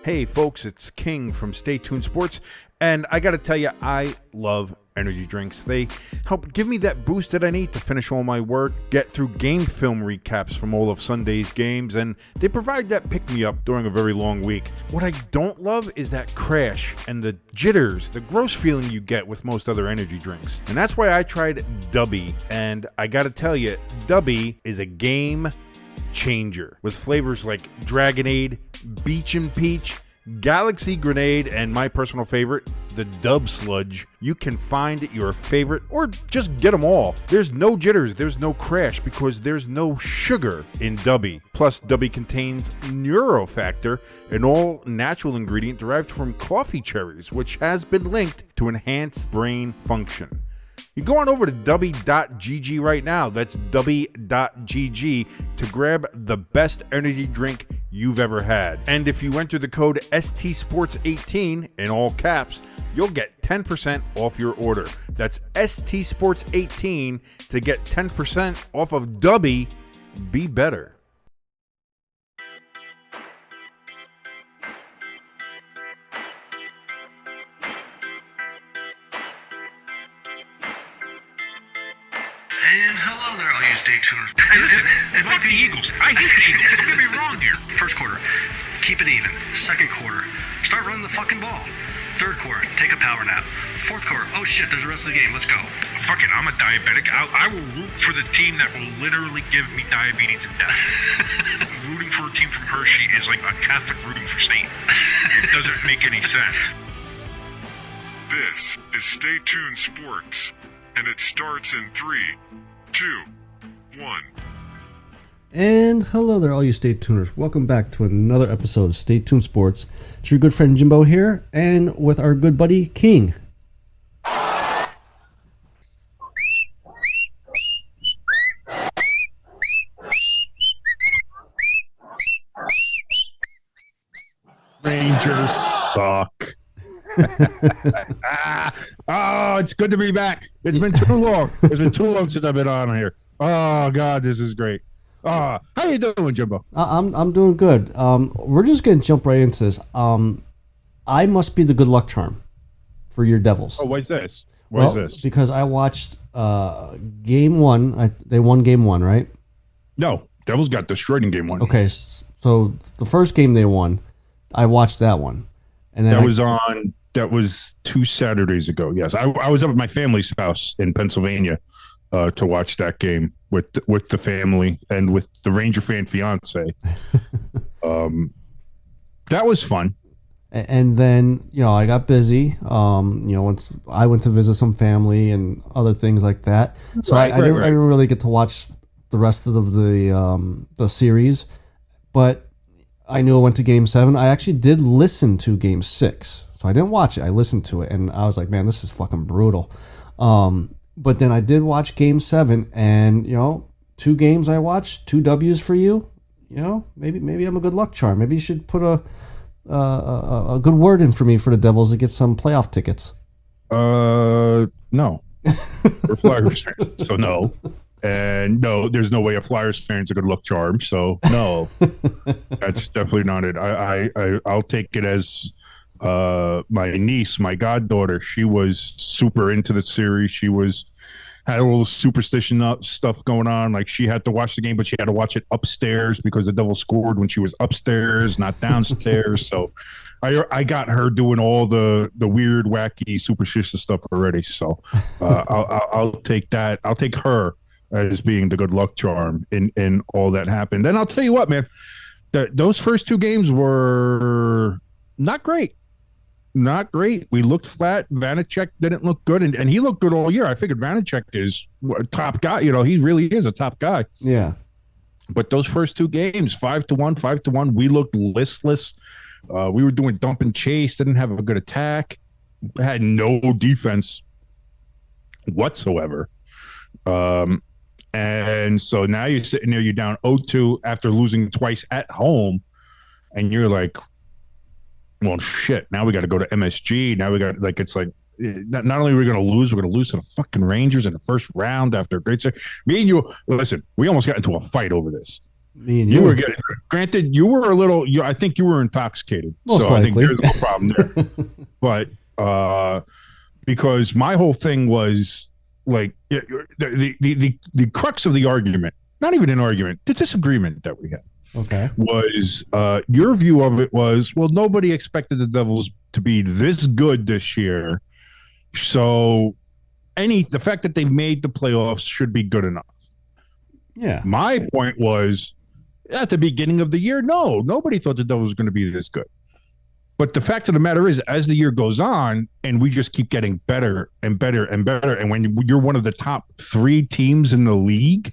Hey folks, it's King from Stay Tuned Sports, and I gotta tell you, I love energy drinks. They help give me that boost that I need to finish all my work, get through game film recaps from all of Sunday's games, and they provide that pick-me-up during a very long week. What I don't love is that crash and the jitters, the gross feeling you get with most other energy drinks. And that's why I tried Dubby, and I gotta tell you, Dubby is a game changer with flavors like Dragonade, Beach and Peach, Galaxy Grenade, and my personal favorite, the Dub Sludge. You can find your favorite or just get them all. There's no jitters, there's no crash because there's no sugar in Dubby. Plus, Dubby contains Neurofactor, an all-natural ingredient derived from coffee cherries, which has been linked to enhanced brain function. You go on over to dubby.gg right now. That's dubby.gg to grab the best energy drink you've ever had. And if you enter the code STSports18 in all caps, you'll get 10% off your order. That's STSports18 to get 10% off of Dubby. Be better. And hello there, all you stay tuners. Hey, listen, it might be the Eagles. I hate the Eagles. Don't get me wrong here. First quarter, keep it even. Second quarter, start running the fucking ball. Third quarter, take a power nap. Fourth quarter, oh shit, there's the rest of the game. Let's go. Fuck it, I'm a diabetic. I will root for the team that will literally give me diabetes and death. Rooting for a team from Hershey is like a Catholic rooting for Satan. It doesn't make any sense. This is Stay Tuned Sports, and it starts in 3, 2, 1. And hello there, all you Stay Tuners. Welcome back to another episode of Stay Tuned Sports. It's your good friend Jimbo here, and with our good buddy King. Rangers suck. Oh, it's good to be back. It's been too long. It's been too long since I've been on here. Oh God, this is great. How you doing, Jimbo? I'm doing good. We're just gonna jump right into this. I must be the good luck charm for your Devils. Oh, what's this? Why is this? Because I watched game one. They won game one, right? No, Devils got destroyed in game one. Okay, so the first game they won, I watched that one, and then That was 2 Saturdays ago. Yes, I was up at my family's house in Pennsylvania to watch that game with the family and with the Ranger fan fiance. That was fun. And then, I got busy. Once I went to visit some family and other things like that, so I didn't really get to watch the rest of the series. But I knew I went to Game 7. I actually did listen to Game 6. So I didn't watch it. I listened to it, and I was like, man, this is fucking brutal. But then I did watch Game 7, and, 2 games I watched, 2 W's for you. Maybe I'm a good luck charm. Maybe you should put a good word in for me for the Devils to get some playoff tickets. No. We're Flyers fans, so no. And no, there's no way a Flyers fan's a good luck charm, so no. That's definitely not it. I'll take it as... my niece, my goddaughter, she was super into the series. She had a little superstition stuff going on. Like, she had to watch the game, but she had to watch it upstairs because the Devils scored when she was upstairs, not downstairs. So I got her doing all the weird, wacky, superstitious stuff already. So I'll take that. I'll take her as being the good luck charm in all that happened. And I'll tell you what, man, those first 2 games were not great. Not great. We looked flat. Vanacek didn't look good, and he looked good all year. I figured Vanacek is a top guy. He really is a top guy. Yeah. But those first 2 games, 5-1, we looked listless. We were doing dump and chase, didn't have a good attack, had no defense whatsoever. And so now you're sitting there, you're down 0-2 after losing twice at home, and you're like, well, shit, now we got to go to MSG. Now we got, it's like, not only are we going to lose, we're going to lose to the fucking Rangers in the first round after a great series. Me and you, listen, we almost got into a fight over this. Me and You were getting, granted, you were a little, I think you were intoxicated. Most so likely. I think there's no problem there. But because my whole thing was like the crux of the argument, not even an argument, the disagreement that we had. Okay. Was your view of it was, well, nobody expected the Devils to be this good this year. So the fact that they made the playoffs should be good enough. Yeah. My point was at the beginning of the year, no, nobody thought the Devils was going to be this good. But the fact of the matter is, as the year goes on, and we just keep getting better and better and better, and when you're one of the top 3 teams in the league,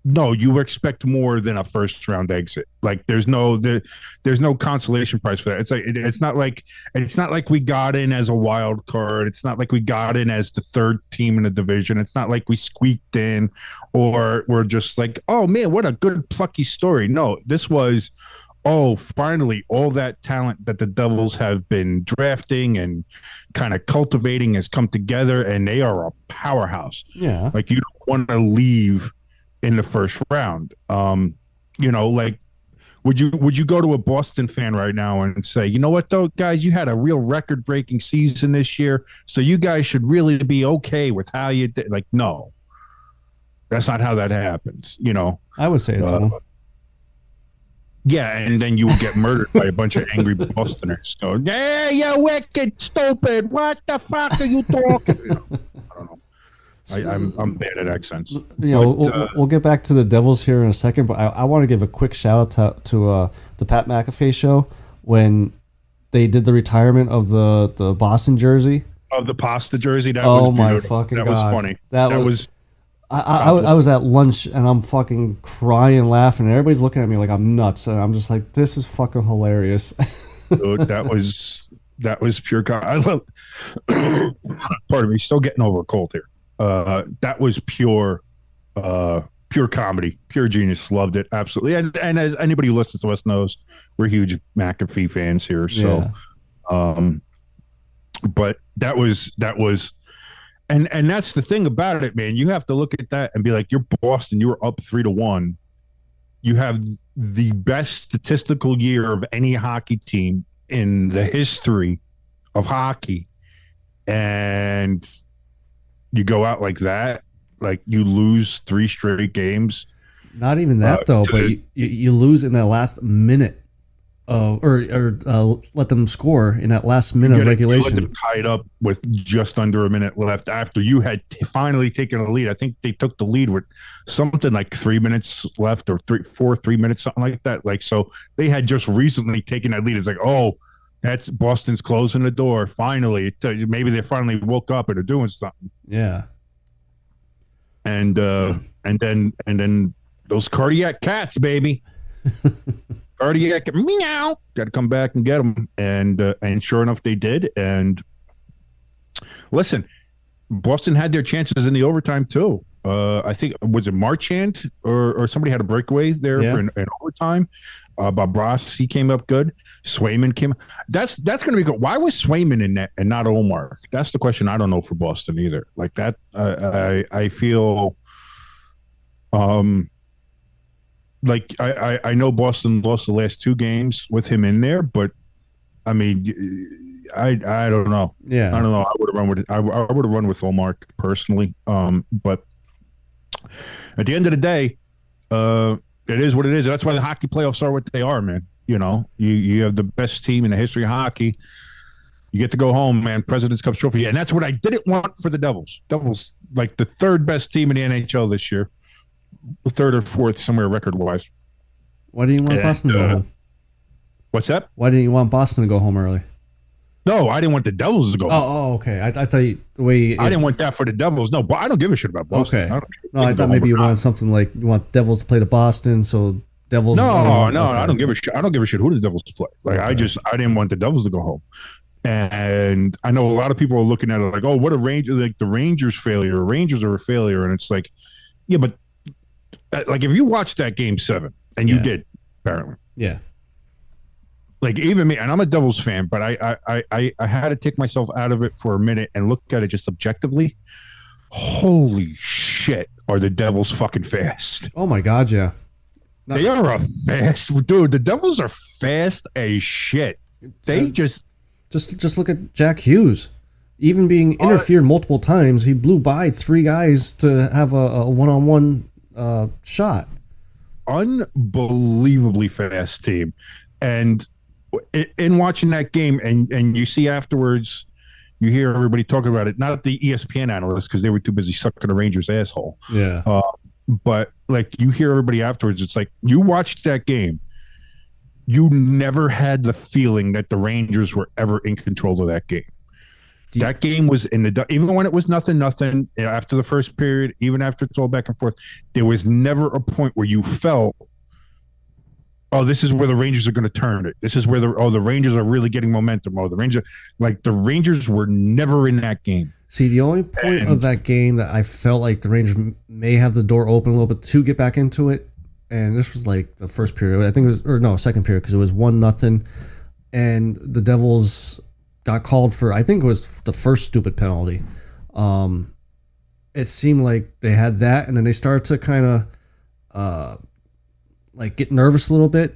no, you expect more than a first round exit. Like there's no consolation prize for that. It's like it's not like we got in as a wild card. It's not like we got in as the 3rd team in the division. It's not like we squeaked in, or we're just like, oh man, what a good plucky story. No, this was, oh, finally, all that talent that the Devils have been drafting and kind of cultivating has come together, and they are a powerhouse. Yeah, like you don't want to leave in the first round. Like would you go to a Boston fan right now and say, you know what though, guys, you had a real record-breaking season this year, so you guys should really be okay with how you did? Like, no, that's not how that happens. I would say it's yeah, and then you will get murdered by a bunch of angry Bostoners. So, yeah, you wicked, stupid. What the fuck are you talking? I don't know. I'm bad at accents. We'll get back to the Devils here in a second, but I want to give a quick shout out to the Pat McAfee show when they did the retirement of the Boston jersey. Of the pasta jersey. That was my beautiful. Fucking that God. Was funny. That was. I was at lunch and I'm fucking crying, laughing, and everybody's looking at me like I'm nuts, and I'm just like, this is fucking hilarious. Dude, that was pure. I love. Pardon me, still getting over a cold here. That was pure comedy, pure genius. Loved it absolutely, and as anybody who listens to us knows, we're huge McAfee fans here. So, yeah. But that was, and that's the thing about it, man. You have to look at that and be like, you're Boston. You were up 3-1. You have the best statistical year of any hockey team in the history of hockey, and you go out like that, like you lose 3 straight games. Not even that though, but you lose in that last minute, or let them score in that last minute of regulation. You let them tie it up with just under a minute left after you had finally taken a lead. I think they took the lead with something like 3 minutes left, or 3 minutes, something like that. Like, so they had just recently taken that lead. It's like, oh, that's Boston's closing the door. Finally, maybe they finally woke up and are doing something. Yeah. And then those cardiac cats, baby. Cardiac meow. Got to come back and get them. And sure enough, they did. And listen, Boston had their chances in the overtime too. I think, was it Marchand or somebody had a breakaway there for an overtime. Bobrovsky, he came up good. Swayman came. That's going to be good. Why was Swayman in that and not Omar? That's the question I don't know for Boston either. Like that, I feel, like I know Boston lost the last 2 games with him in there, but I mean, I don't know. Yeah, I don't know. I would have run with Omar personally. But at the end of the day, it is what it is. That's why the hockey playoffs are what they are, man. You have the best team in the history of hockey. You get to go home, man. President's Cup trophy, and that's what I didn't want for the Devils. Devils, like the 3rd best team in the NHL this year, 3rd or 4th somewhere record-wise. Why didn't you want Boston to go home? What's that? Why didn't you want Boston to go home early? No, I didn't want the Devils to go home. Oh, okay. I thought the way I didn't want that for the Devils. No, but I don't give a shit about Boston. Okay. I thought maybe you wanted something like you want Devils to play to Boston, so Devils. No, okay. I don't give a shit. I don't give a shit who the Devils play. Like, okay. I didn't want the Devils to go home. And I know a lot of people are looking at it like, oh, what a Ranger, like the Rangers failure. Rangers are a failure. And it's like, yeah, but like if you watched that game 7, and you did, apparently. Yeah. Like even me, and I'm a Devils fan, but I had to take myself out of it for a minute and look at it just objectively. Holy shit, are the Devils fucking fast? Oh my God, yeah. They are a fast dude. The Devils are fast as shit. They just look at Jack Hughes. Even being interfered multiple times, he blew by 3 guys to have a one-on-one shot. unbelievably fast team. And in watching that game, and you see afterwards, you hear everybody talking about it, not the ESPN analysts because they were too busy sucking the Rangers' asshole. Yeah. But like you hear everybody afterwards, it's like you watched that game. You never had the feeling that the Rangers were ever in control of that game. That game was in the, even when it was nothing after the first period, even after it's all back and forth, there was never a point where you felt, oh, this is where the Rangers are going to turn it. This is where the Rangers are really getting momentum. Oh, the Rangers were never in that game. See, the only point of that game that I felt like the Rangers may have the door open a little bit to get back into it, and this was like the first period. I think it was, or no, second period, because it was 1-0, and the Devils got called for, I think it was the first stupid penalty. It seemed like they had that, and then they started to kind of like get nervous a little bit.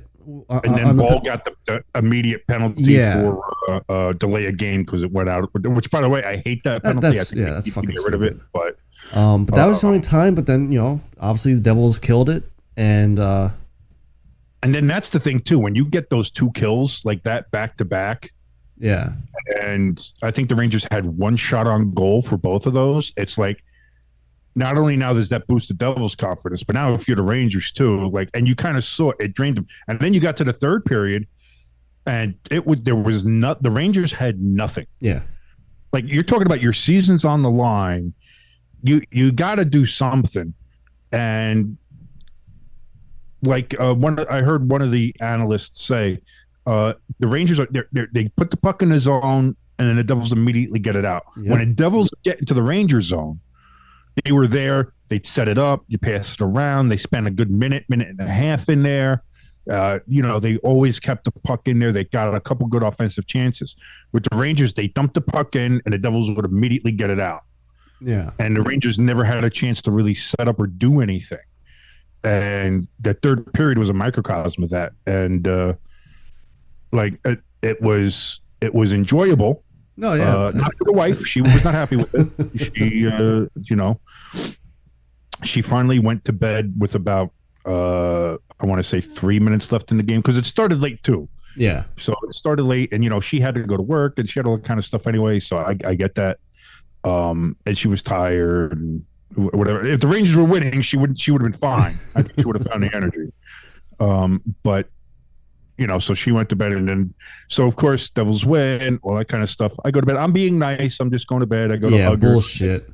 And then Ball got the immediate penalty for delay a game because it went out. Which, by the way, I hate that penalty. That's fucking get rid of it. But that was the only time. But then obviously the Devils killed it, and then that's the thing too. When you get those 2 kills like that back to back, yeah. And I think the Rangers had 1 shot on goal for both of those. It's like, not only now does that boost the Devils' confidence, but now if you're the Rangers too, like, and you kind of saw it drained them. And then you got to the third period, and the Rangers had nothing. Yeah, like you're talking about your season's on the line. You got to do something, and like I heard one of the analysts say, the Rangers they put the puck in the zone, and then the Devils immediately get it out. Yep. When the Devils get into the Rangers zone, they were there. They'd set it up. You pass it around. They spent a good minute and a half in there. They always kept the puck in there. They got a couple good offensive chances. With the Rangers, they dumped the puck in, and the Devils would immediately get it out. Yeah. And the Rangers never had a chance to really set up or do anything. And the third period was a microcosm of that. And it was enjoyable. No, yeah. Not for the wife. She was not happy with it. She finally went to bed with about, I want to say 3 minutes left in the game because it started late too. Yeah. So it started late, and she had to go to work and she had all that kind of stuff anyway. So I get that. And she was tired and whatever. If the Rangers were winning, she would have been fine. I think she would have found the energy. But so she went to bed, and then, so of course, Devils win, all that kind of stuff. I go to bed. I'm being nice. I'm just going to bed. I go to hug her. Bullshit.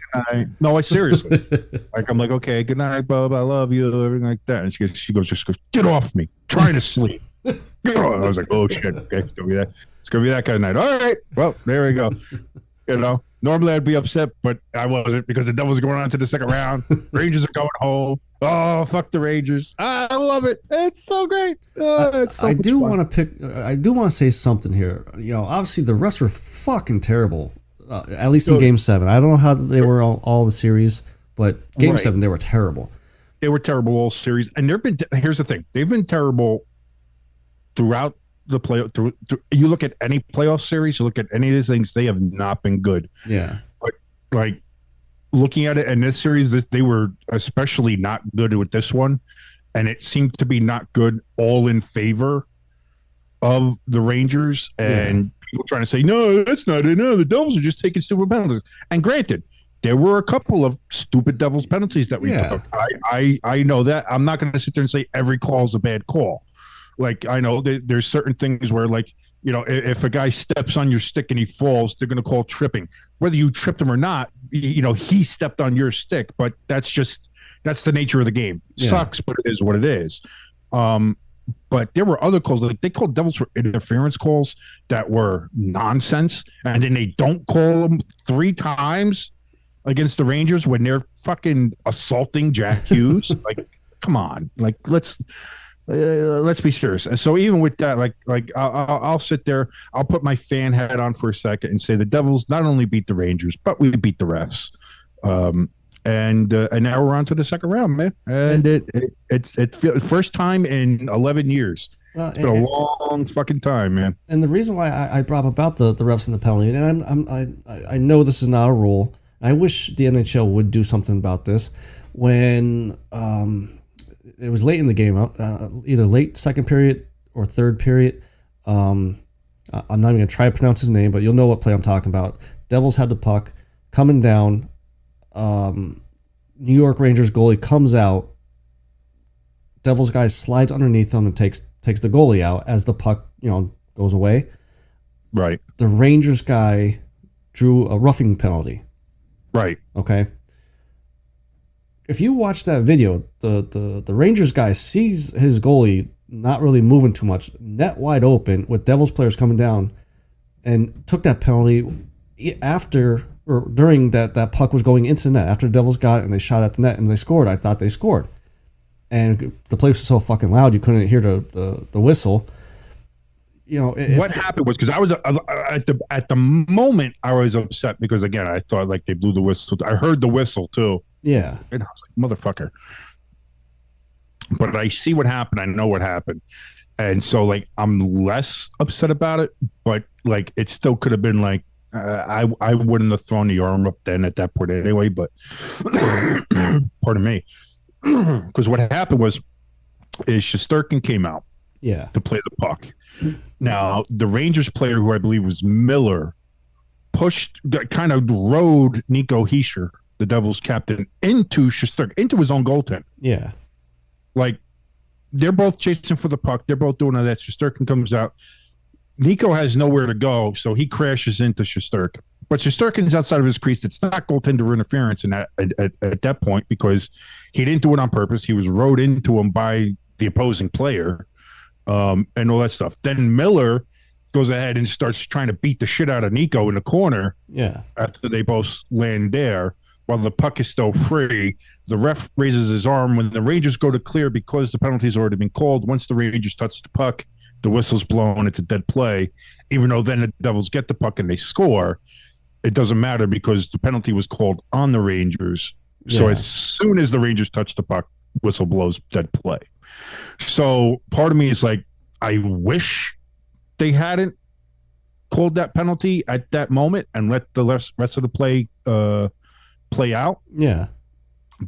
No, I seriously. I'm like, okay, good night, Bob. I love you, everything like that. And she goes, get off me. Trying to sleep. I was like, oh shit. Okay, it's gonna be that kind of night. All right. Well, there we go. Normally I'd be upset, but I wasn't because the Devils are going on to the second round. Rangers are going home. Oh, fuck the Rangers. I love it. It's so great. I do want to say something here. Obviously the refs were fucking terrible, at least in Game 7. I don't know how they were all the series, but Game 7, they were terrible. They were terrible all series. And here's the thing. They've been terrible throughout the play. You look at any playoff series, you look at any of these things, they have not been good. Yeah. But like looking at it in this series, they were especially not good with this one, and it seemed to be not good all in favor of the Rangers. And people trying to say, no, that's not it. No, the Devils are just taking stupid penalties. And granted, there were a couple of stupid Devils penalties that we took. I know that. I'm not going to sit there and say every call is a bad call. Like, I know there's certain things where, like, if a guy steps on your stick and he falls, they're going to call tripping. Whether you tripped him or not, he stepped on your stick, but that's the nature of the game. Yeah. Sucks, but it is what it is. But there were other calls, like they called Devils for interference calls that were nonsense, and then they don't call them 3 times against the Rangers when they're fucking assaulting Jack Hughes. Like, come on, like let's be serious. And so even with that, like I'll sit there, I'll put my fan hat on for a second and say the Devils not only beat the Rangers, but we beat the refs. And now we're on to the second round, man. And it's first time in 11 years. Well, It's been a long fucking time, man. And the reason why I brought up about the refs and the penalty, and I know this is not a rule. I wish the NHL would do something about this. When it was late in the game, either late second period or third period. I'm not even going to try to pronounce his name, but you'll know what play I'm talking about. Devils had the puck coming down. New York Rangers goalie comes out. Devils guy slides underneath him and takes the goalie out as the puck, goes away. Right. The Rangers guy drew a roughing penalty. Right. Okay. If you watch that video, the Rangers guy sees his goalie not really moving too much, net wide open with Devils players coming down, and took that penalty after or during that puck was going into the net. After the Devils got it and they shot at the net and they scored, I thought they scored. And the place was so fucking loud you couldn't hear the whistle. What happened was because I was at the moment I was upset because again I thought like they blew the whistle. I heard the whistle too. Yeah, and I was like, motherfucker. But I see what happened. I know what happened, and so like I'm less upset about it. But like it still could have been like I wouldn't have thrown the arm up then at that point anyway. But pardon me, because what happened was Shesterkin came out. Yeah. To play the puck. Now, the Rangers player, who I believe was Miller, kind of rode Nico Hischier, the Devils captain, into Shesterkin, into his own goaltender. Yeah. Like, they're both chasing for the puck. They're both doing all that. Shesterkin comes out. Nico has nowhere to go, so he crashes into Shesterkin. But Shesterkin's outside of his crease. It's not goaltender interference at that point because he didn't do it on purpose. He was rode into him by the opposing player. And all that stuff. Then Miller goes ahead and starts trying to beat the shit out of Nico in the corner. Yeah. After they both land there, while the puck is still free, the ref raises his arm when the Rangers go to clear because the penalty's already been called. Once the Rangers touch the puck, the whistle's blown. It's a dead play. Even though then the Devils get the puck and they score, it doesn't matter because the penalty was called on the Rangers. Yeah. So as soon as the Rangers touch the puck, whistle blows, dead play. So part of me is like, I wish they hadn't called that penalty at that moment and let the rest of the play play out. Yeah.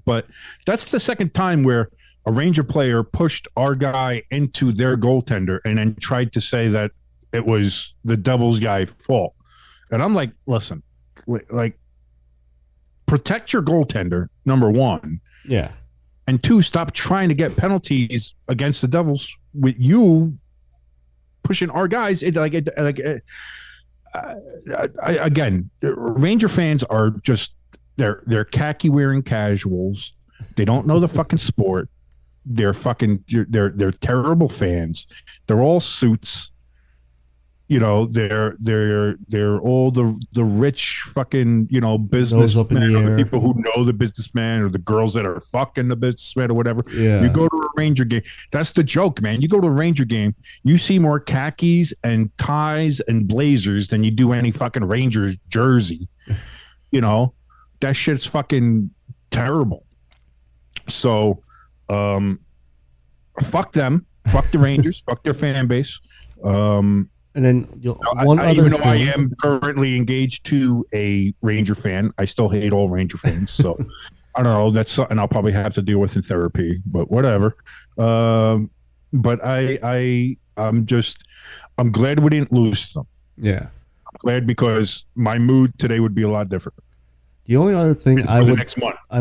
But that's the second time where a Ranger player pushed our guy into their goaltender and then tried to say that it was the Devils guy's fault. And I'm like, listen, like, protect your goaltender, number one. Yeah. And two, stop trying to get penalties against the Devils with you pushing our guys. Again, Ranger fans are just they're khaki wearing casuals. They don't know the fucking sport. They're terrible fans. They're all suits. They're all the rich fucking businessmen, the people who know the businessman or the girls that are fucking the businessman or whatever. Yeah. You go to a Ranger game. That's the joke, man. You go to a Ranger game, you see more khakis and ties and blazers than you do any fucking Rangers jersey. That shit's fucking terrible. So, fuck them. Fuck the Rangers. Fuck their fan base. And then even though I am currently engaged to a Ranger fan, I still hate all Ranger fans. So I don't know. That's something I'll probably have to deal with in therapy. But whatever. But I'm glad we didn't lose them. Yeah, I'm glad because my mood today would be a lot different. The only other thing I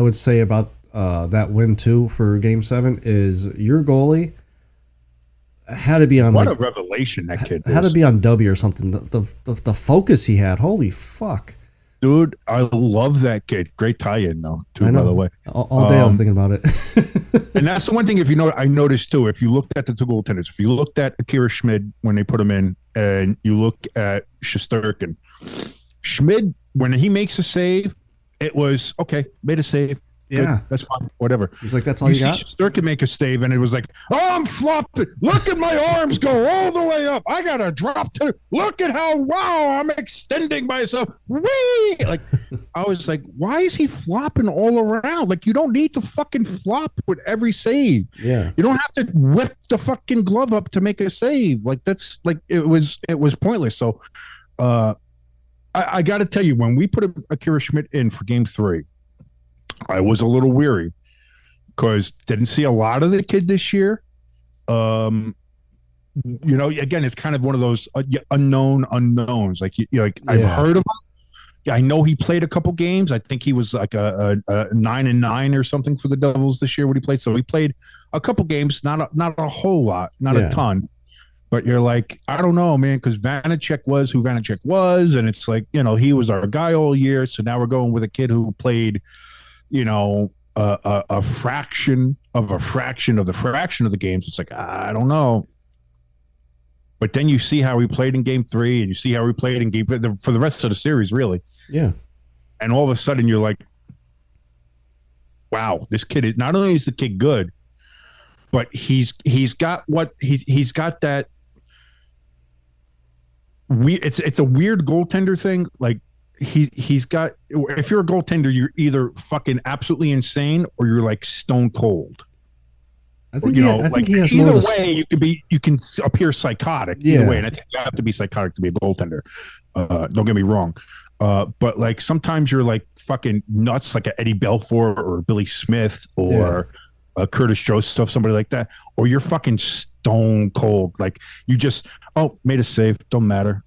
would say about that win too for Game 7 is your goalie had to be on what a revelation that kid had to be on W or something. The focus he had, holy fuck, dude! I love that kid. Great tie-in though, too. By the way, all day I was thinking about it. And that's the one thing. I noticed too. If you looked at the two goaltenders, if you looked at Akira Schmid when they put him in, and you look at Shesterkin, Schmid when he makes a save, it was okay. Made a save. Good. Yeah. That's fine. Whatever. He's like, that's all you got? Sir can make a stave, and it was like, oh, I'm flopping. Look at my arms go all the way up. I got to drop to. Look at how, wow, I'm extending myself. Whee! Like, I was like, why is he flopping all around? Like, you don't need to fucking flop with every save. Yeah. You don't have to whip the fucking glove up to make a save. Like, that's like, it was pointless. So, I got to tell you, when we put Akira Schmidt in for game 3, I was a little weary because didn't see a lot of the kid this year. Again, it's kind of one of those unknown unknowns. Like, I've heard of him. I know he played a couple games. I think he was like a 9-9 or something for the Devils this year when he played. So he played a couple games, not a whole lot, not a ton. But you're like, I don't know, man, because Vanacek was who Vanacek was, and it's like, he was our guy all year. So now we're going with a kid who played, a fraction of the games. It's like, I don't know. But then you see how he played in game 3, and you see how he played in for the rest of the series, really. Yeah. And all of a sudden you're like, wow, this kid is not only is the kid good, but he's got that. It's a weird goaltender thing. Like, he's got, if you're a goaltender, you're either fucking absolutely insane or you're like stone cold. I think, I think he has either more way you can appear psychotic either way, and I think you have to be psychotic to be a goaltender. Don't get me wrong. But like sometimes you're like fucking nuts, like a Eddie Belfour or Billy Smith or Curtis Joseph, somebody like that, or you're fucking stone cold. Like, you just, made a save, don't matter.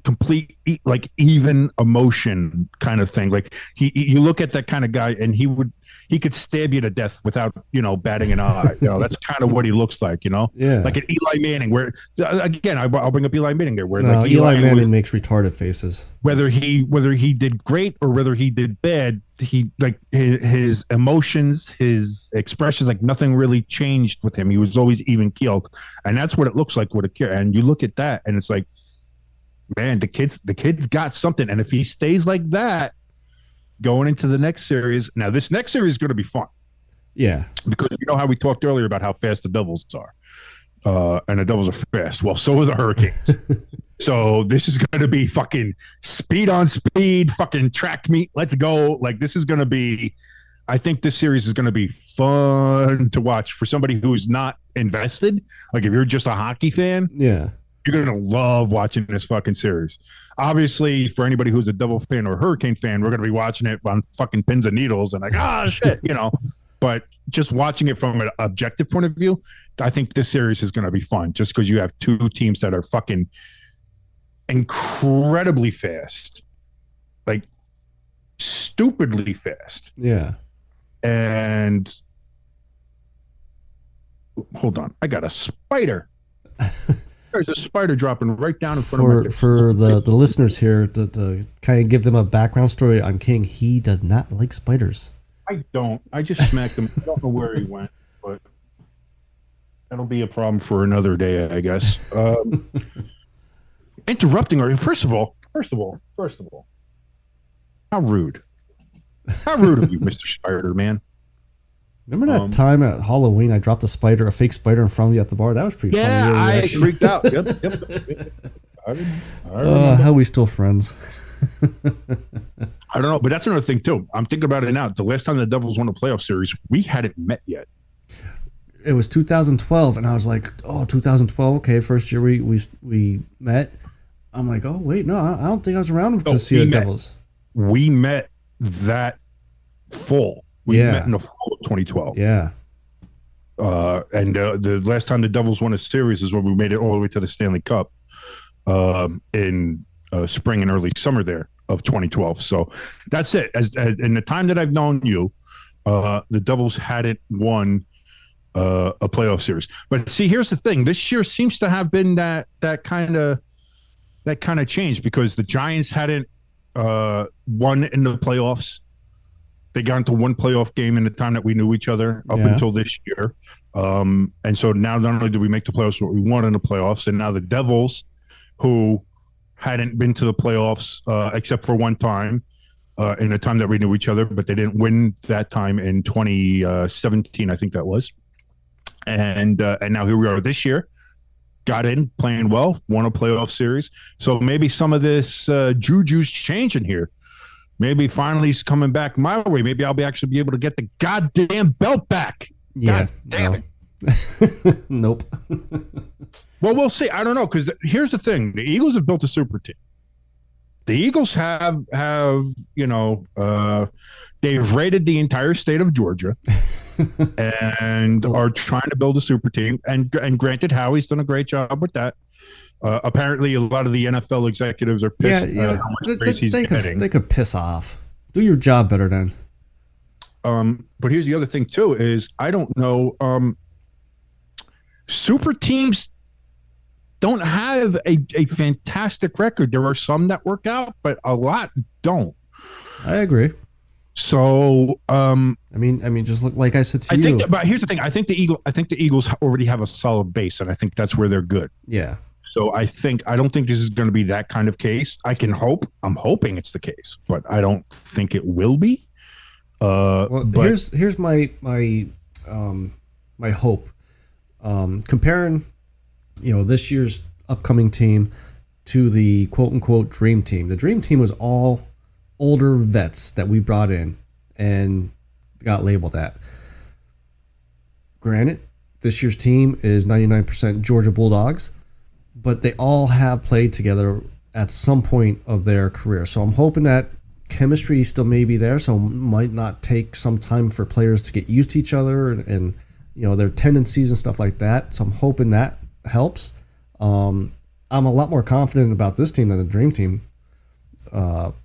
Complete like even emotion kind of thing. Like, you look at that kind of guy, and he could stab you to death without batting an eye. That's kind of what he looks like. Like an Eli Manning. Where again, I'll bring up Eli Manning there. Where like Eli Manning makes retarded faces. Whether he did great or whether he did bad, he like his emotions, his expressions, like nothing really changed with him. He was always even keeled, and that's what it looks like with Akira. And you look at that, and it's like, man, the kid's got something. And if he stays like that going into the next series, now this next series is going to be fun. Yeah, because you know how we talked earlier about how fast the Devils are, and the Devils are fast. Well, so are the Hurricanes. So this is going to be fucking speed on speed, fucking track meet. Let's go. Like, this is going to be, I think this series is going to be fun to watch for somebody who's not invested. Like, if you're just a hockey fan, you're going to love watching this fucking series. Obviously, for anybody who's a Devil fan or a Hurricane fan, we're going to be watching it on fucking pins and needles and like, shit, But just watching it from an objective point of view, I think this series is going to be fun just because you have two teams that are fucking incredibly fast, like stupidly fast. Yeah. And hold on, I got a spider. There's a spider dropping right down in front of me. For the listeners here, to kind of give them a background story on King, he does not like spiders. I don't. I just smacked him. I don't know where he went, but that'll be a problem for another day, I guess. Interrupting her. First of all, how rude. How rude of you, Mr. Spider-Man. Remember that time at Halloween I dropped a fake spider in front of you at the bar? That was pretty funny. Yeah, I freaked out. Yep. How are we still friends? I don't know, but that's another thing too. I'm thinking about it now. The last time the Devils won a playoff series, we hadn't met yet. It was 2012, and I was like, "Oh, 2012. Okay, first year we met." I'm like, "Oh, wait, no, I don't think I was around to see the Devils." We met that fall. We met in the fall of 2012. Yeah. And the last time the Devils won a series is when we made it all the way to the Stanley Cup in spring and early summer there of 2012. So that's it. As in the time that I've known you, the Devils hadn't won a playoff series. But see, here's the thing. This year seems to have been that kind of change because the Giants hadn't won in the playoffs. They got into one playoff game in the time that we knew each other up until this year. And so now not only did we make the playoffs, but we won in the playoffs. And now the Devils, who hadn't been to the playoffs except for one time, in the time that we knew each other, but they didn't win that time in 2017, I think that was. And now here we are this year. Got in, playing well, won a playoff series. So maybe some of this juju's changing here. Maybe finally he's coming back my way. Maybe I'll actually be able to get the goddamn belt back. Yeah. God damn it. Nope. Well, we'll see. I don't know, because here's the thing: the Eagles have built a super team. The Eagles have they've raided the entire state of Georgia and are trying to build a super team. And granted, Howie's done a great job with that. Apparently, a lot of the NFL executives are pissed at how much praise he's getting. They could piss off. Do your job better then. But here's the other thing too: is I don't know. Super teams don't have a fantastic record. There are some that work out, but a lot don't. I agree. So, I mean, just look, like I said to you. But here's the thing: I think the Eagles already have a solid base, and I think that's where they're good. Yeah. So I don't think this is going to be that kind of case. I'm hoping it's the case, but I don't think it will be. Well, here's my hope. Comparing, this year's upcoming team to the quote unquote dream team. The dream team was all older vets that we brought in and got labeled that. Granted, this year's team is 99% Georgia Bulldogs, but they all have played together at some point of their career. So I'm hoping that chemistry still may be there, so it might not take some time for players to get used to each other and their tendencies and stuff like that. So I'm hoping that helps. I'm a lot more confident about this team than the dream team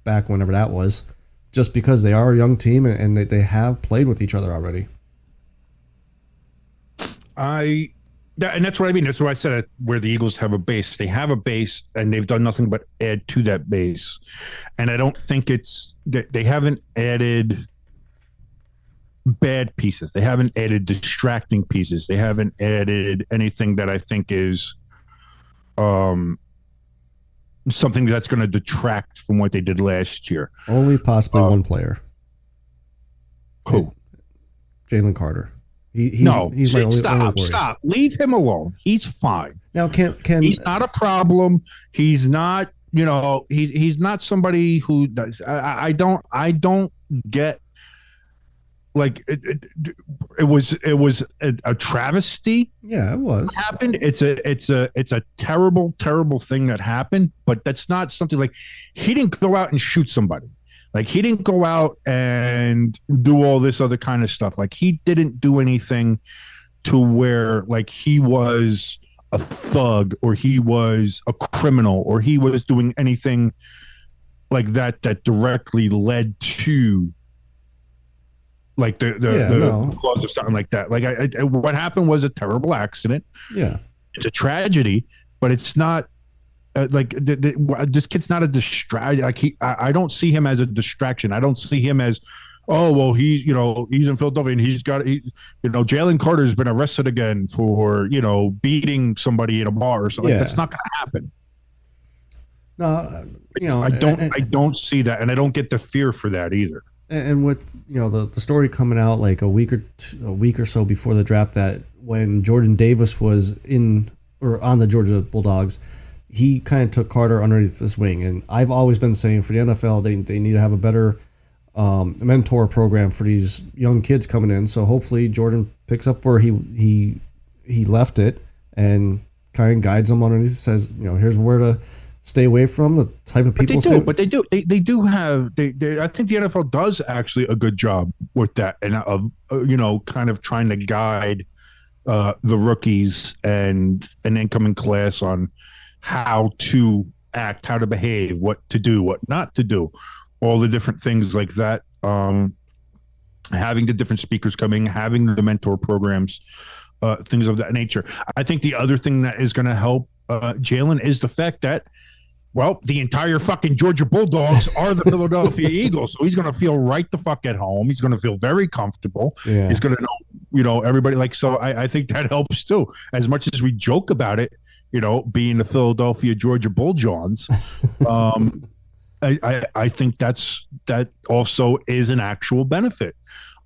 back whenever that was, just because they are a young team and they have played with each other already. And that's what I mean. That's why I said where the Eagles have a base. They have a base, and they've done nothing but add to that base. And I don't think they haven't added bad pieces. They haven't added distracting pieces. They haven't added anything that I think is something that's going to detract from what they did last year. Only possibly one player. Who? Jalen Carter. He's my only stop. Leave him alone. He's fine. Now, can he's not a problem. He's not. He's not somebody who does. I don't get. Like it was a travesty. Yeah, it was. Happened. It's a terrible thing that happened. But that's not something like he didn't go out and shoot somebody. Like he didn't go out and do all this other kind of stuff. Like he didn't do anything to where like he was a thug or he was a criminal or he was doing anything like that directly led to like the cause of something like that. Like what happened was a terrible accident. Yeah, it's a tragedy, but it's not. This kid's not a distraction. Like I don't see him as a distraction. I don't see him as, oh well, he's in Philadelphia and Jalen Carter's been arrested again for beating somebody in a bar or something. Yeah. That's not going to happen. No, I don't see that, and I don't get the fear for that either. And with the story coming out like a week or so before the draft, that when Jordan Davis was on the Georgia Bulldogs, he kind of took Carter underneath his wing. And I've always been saying for the NFL, they need to have a better mentor program for these young kids coming in. So hopefully Jordan picks up where he left it and kind of guides them underneath, says, here's where to stay away from, the type of people. But they do have. I think the NFL does actually a good job with that, and kind of trying to guide the rookies and an incoming class on how to act, how to behave, what to do, what not to do, all the different things like that. Having the different speakers coming, having the mentor programs, things of that nature. I think the other thing that is going to help Jalen is the fact that, well, the entire fucking Georgia Bulldogs are the Philadelphia Eagles. So he's going to feel right the fuck at home. He's going to feel very comfortable. Yeah. He's going to know, everybody so I think that helps too. As much as we joke about it, being the Philadelphia Georgia Bulljohns, I think that also is an actual benefit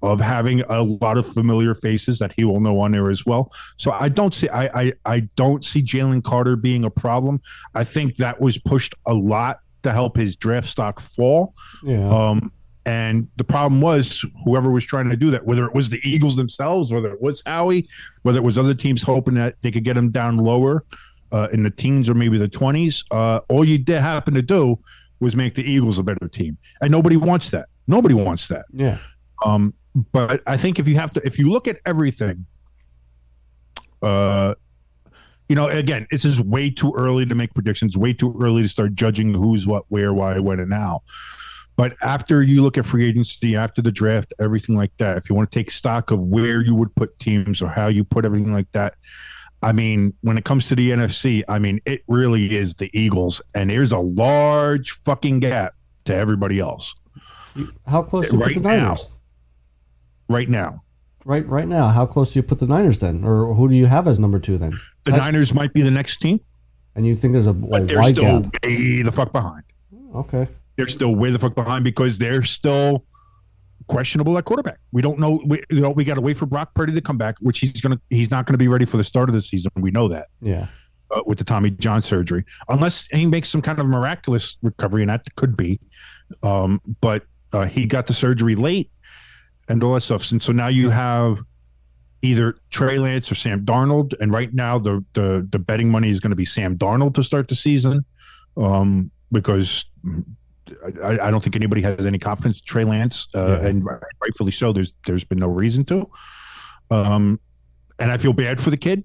of having a lot of familiar faces that he will know on there as well. So I don't see Jalen Carter being a problem. I think that was pushed a lot to help his draft stock fall. Yeah. And the problem was whoever was trying to do that, whether it was the Eagles themselves, whether it was Howie, whether it was other teams hoping that they could get him down lower in the teens or maybe the 20s, all you did happen to do was make the Eagles a better team. And nobody wants that. Nobody wants that. Yeah. But I think if you look at everything, again, this is way too early to make predictions, way too early to start judging who's what, where, why, when, and how. But after you look at free agency, after the draft, everything like that, if you want to take stock of where you would put teams or how you put everything like that, I mean, when it comes to the NFC, I mean, it really is the Eagles, and there's a large fucking gap to everybody else. How close do you put the Niners? Right now. Right now. How close do you put the Niners then? Or who do you have as number 2 then? The Niners might be the next team. And you think there's a but they're wide still gap? way the fuck behind. Okay. They're still way the fuck behind because they're still questionable at quarterback. We don't know. We got to wait for Brock Purdy to come back, which he's not going to be ready for the start of the season. We know that. Yeah. With the Tommy John surgery, unless he makes some kind of miraculous recovery, and that could be. But he got the surgery late and all that stuff. And so now you have either Trey Lance or Sam Darnold. And right now the betting money is going to be Sam Darnold to start the season, because I don't think anybody has any confidence in Trey Lance, and rightfully so. There's been no reason to, and I feel bad for the kid,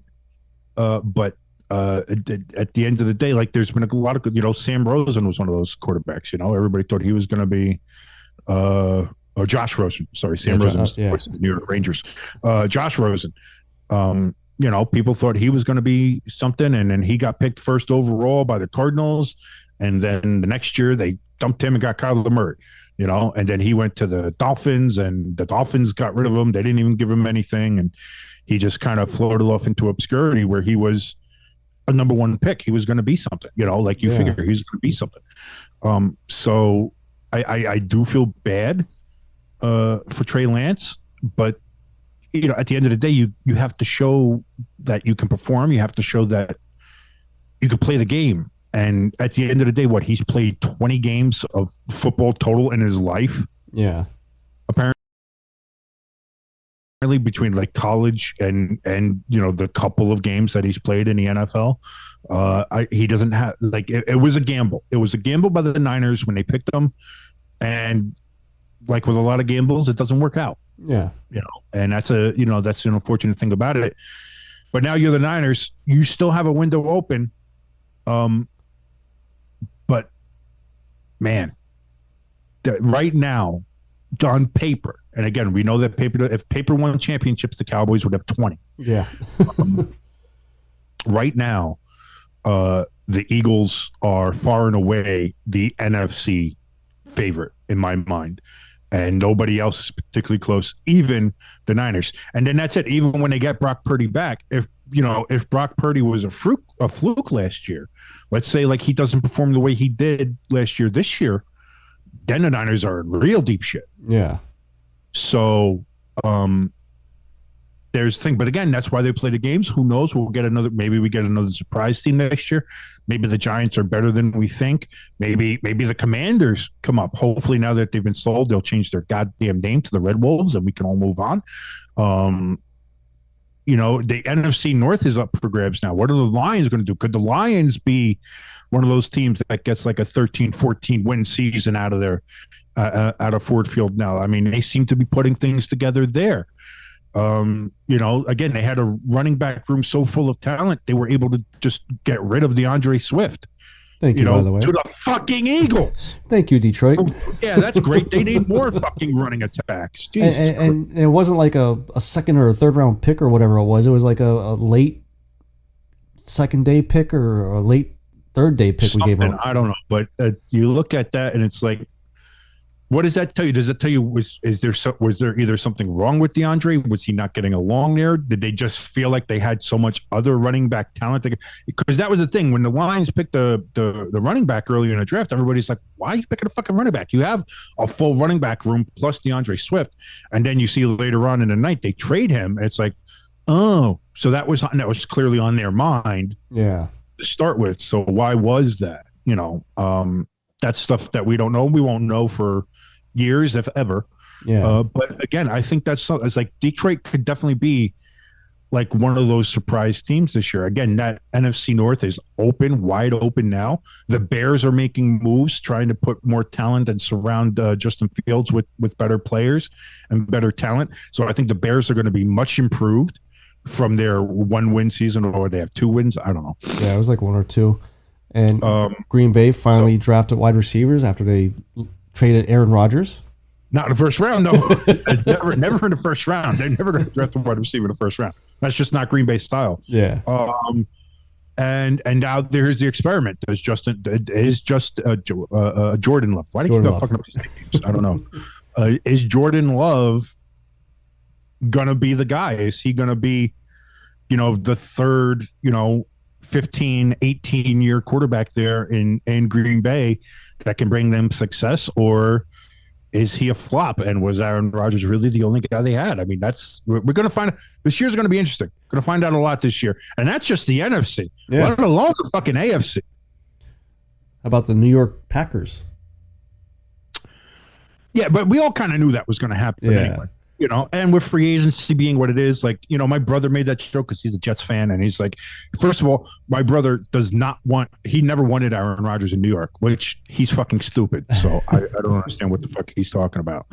but at the end of the day, like there's been a lot of Sam Rosen was one of those quarterbacks. Everybody thought he was going to be, or Josh Rosen. Sorry, Sam Rosen, the New York Rangers. Josh Rosen. People thought he was going to be something, and then he got picked first overall by the Cardinals, and then the next year they dumped him and got Kyler Murray, and then he went to the Dolphins, and the Dolphins got rid of him. They didn't even give him anything, and he just kind of floated off into obscurity where he was a number 1 pick. He was going to be something, like you figure he's going to be something. So I do feel bad for Trey Lance, but at the end of the day, you have to show that you can perform. You have to show that you can play the game. And at the end of the day, he's played 20 games of football total in his life. Yeah. Apparently between like college and the couple of games that he's played in the NFL, he doesn't have it was a gamble. It was a gamble by the Niners when they picked him, and like with a lot of gambles, it doesn't work out. Yeah. And that's that's an unfortunate thing about it. But now you're the Niners, you still have a window open. But man, right now, on paper, and again, we know that if paper won championships, the Cowboys would have 20. Yeah. Right now, the Eagles are far and away the NFC favorite in my mind, and nobody else is particularly close, even the Niners. And then that's it. Even when they get Brock Purdy back, if Brock Purdy was a fluke last year, let's say like he doesn't perform the way he did last year, this year, then the Niners are in real deep shit. Yeah. So there's the thing. But again, that's why they play the games. Who knows? Maybe we get another surprise team next year. Maybe the Giants are better than we think. Maybe the Commanders come up. Hopefully now that they've been sold, they'll change their goddamn name to the Red Wolves and we can all move on. The NFC North is up for grabs now. What are the Lions going to do? Could the Lions be one of those teams that gets like a 13-14 win season out of Ford Field now? I mean, they seem to be putting things together there. Again, they had a running back room so full of talent, they were able to just get rid of DeAndre Swift. Thank you, by the way. To the fucking Eagles. Thank you, Detroit. Yeah, that's great. They need more fucking running attacks. And it wasn't like a second or a third round pick or whatever it was. It was like a late second day pick or a late third day pick we gave up. I don't know. But you look at that and it's like, What does that tell you? Does it tell you was there either something wrong with DeAndre? Was he not getting along there? Did they just feel like they had so much other running back talent? Because that was the thing when the Lions picked the running back earlier in the draft. Everybody's like, "Why are you picking a fucking running back? You have a full running back room plus DeAndre Swift." And then you see later on in the night they trade him. It's like, oh, so that was clearly on their mind. Yeah. To start with. So why was that? That's stuff that we don't know. We won't know for years, if ever. Yeah. But again, I think it's like Detroit could definitely be like one of those surprise teams this year. Again, that NFC North is wide open now. The Bears are making moves, trying to put more talent and surround Justin Fields with better players and better talent. So I think the Bears are going to be much improved from their 1-win season, or they have 2 wins. I don't know. Yeah, it was like 1 or 2. And Green Bay finally drafted wide receivers after they traded Aaron Rodgers. Not in the first round, no. never in the first round. They're never going to draft a wide receiver in the first round. That's just not Green Bay style. Yeah. And now there's the experiment. Jordan Love? Why do you keep fucking up his names? I don't know. Is Jordan Love gonna be the guy? Is he gonna be, the third, 15, 18-year quarterback there in Green Bay that can bring them success, or is he a flop? And was Aaron Rodgers really the only guy they had? I mean, we're going to find. This year's going to be interesting. Going to find out a lot this year, and that's just the NFC, let alone the fucking AFC. How about the New York Packers? Yeah, but we all kind of knew that was going to happen anyway. And with free agency being what it is, like, my brother made that joke because he's a Jets fan, and he's like, first of all, my brother he never wanted Aaron Rodgers in New York, which he's fucking stupid. So I don't understand what the fuck he's talking about.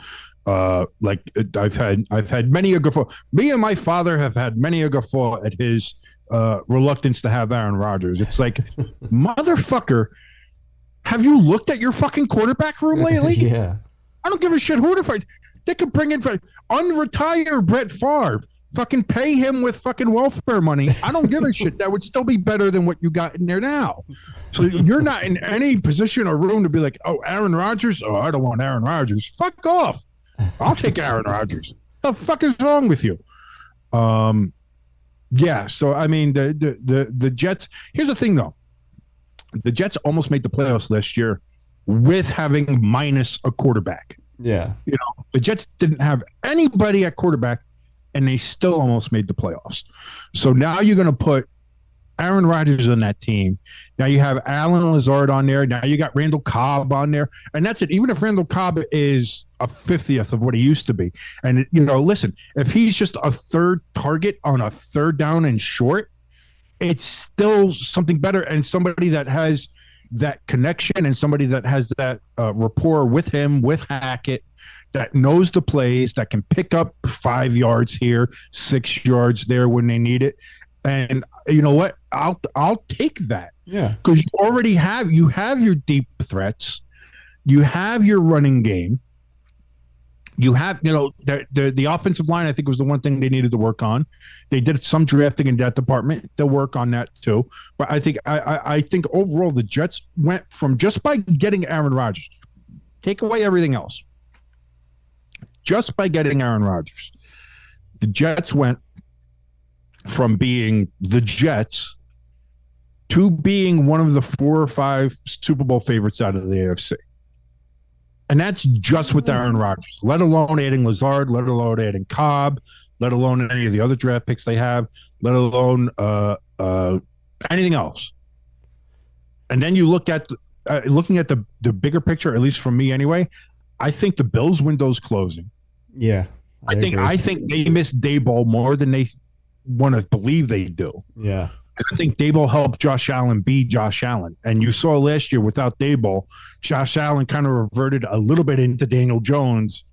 I've had many a guffaw. Me and my father have had many a guffaw at his reluctance to have Aaron Rodgers. It's like, motherfucker, have you looked at your fucking quarterback room lately? Yeah. I don't give a shit who to fight. They could bring in unretire Brett Favre, fucking pay him with fucking welfare money. I don't give a shit. That would still be better than what you got in there now. So you're not in any position or room to be like, oh, Aaron Rodgers? Oh, I don't want Aaron Rodgers. Fuck off. I'll take Aaron Rodgers. What the fuck is wrong with you? Yeah. So I mean, the Jets. Here's the thing, though. The Jets almost made the playoffs last year with having minus a quarterback. Yeah. The Jets didn't have anybody at quarterback, and they still almost made the playoffs. So now you're going to put Aaron Rodgers on that team. Now you have Alan Lazard on there. Now you got Randall Cobb on there. And that's it. Even if Randall Cobb is a 50th of what he used to be. And, listen, if he's just a third target on a third down and short, it's still something better. And somebody that has that connection and somebody that has that rapport with him, with Hackett, that knows the plays, that can pick up 5 yards here, 6 yards there when they need it. And you know what? I'll take that. Yeah. Because you have your deep threats, you have your running game. You have, the offensive line, I think, was the one thing they needed to work on. They did some drafting in that department. They'll work on that too. But I think I think overall the Jets went from, just by getting Aaron Rodgers, take away everything else, just by getting Aaron Rodgers, the Jets went from being the Jets to being one of the 4 or 5 Super Bowl favorites out of the AFC. And that's just with Aaron Rodgers, let alone adding Lazard, let alone adding Cobb, let alone any of the other draft picks they have, let alone anything else. And then you look at looking at the bigger picture, at least from me anyway. I think the Bills' window's closing. Yeah, I think they miss Daboll more than they want to believe they do. Yeah. I think Daboll helped Josh Allen be Josh Allen. And you saw last year without Daboll, Josh Allen kind of reverted a little bit into Daniel Jones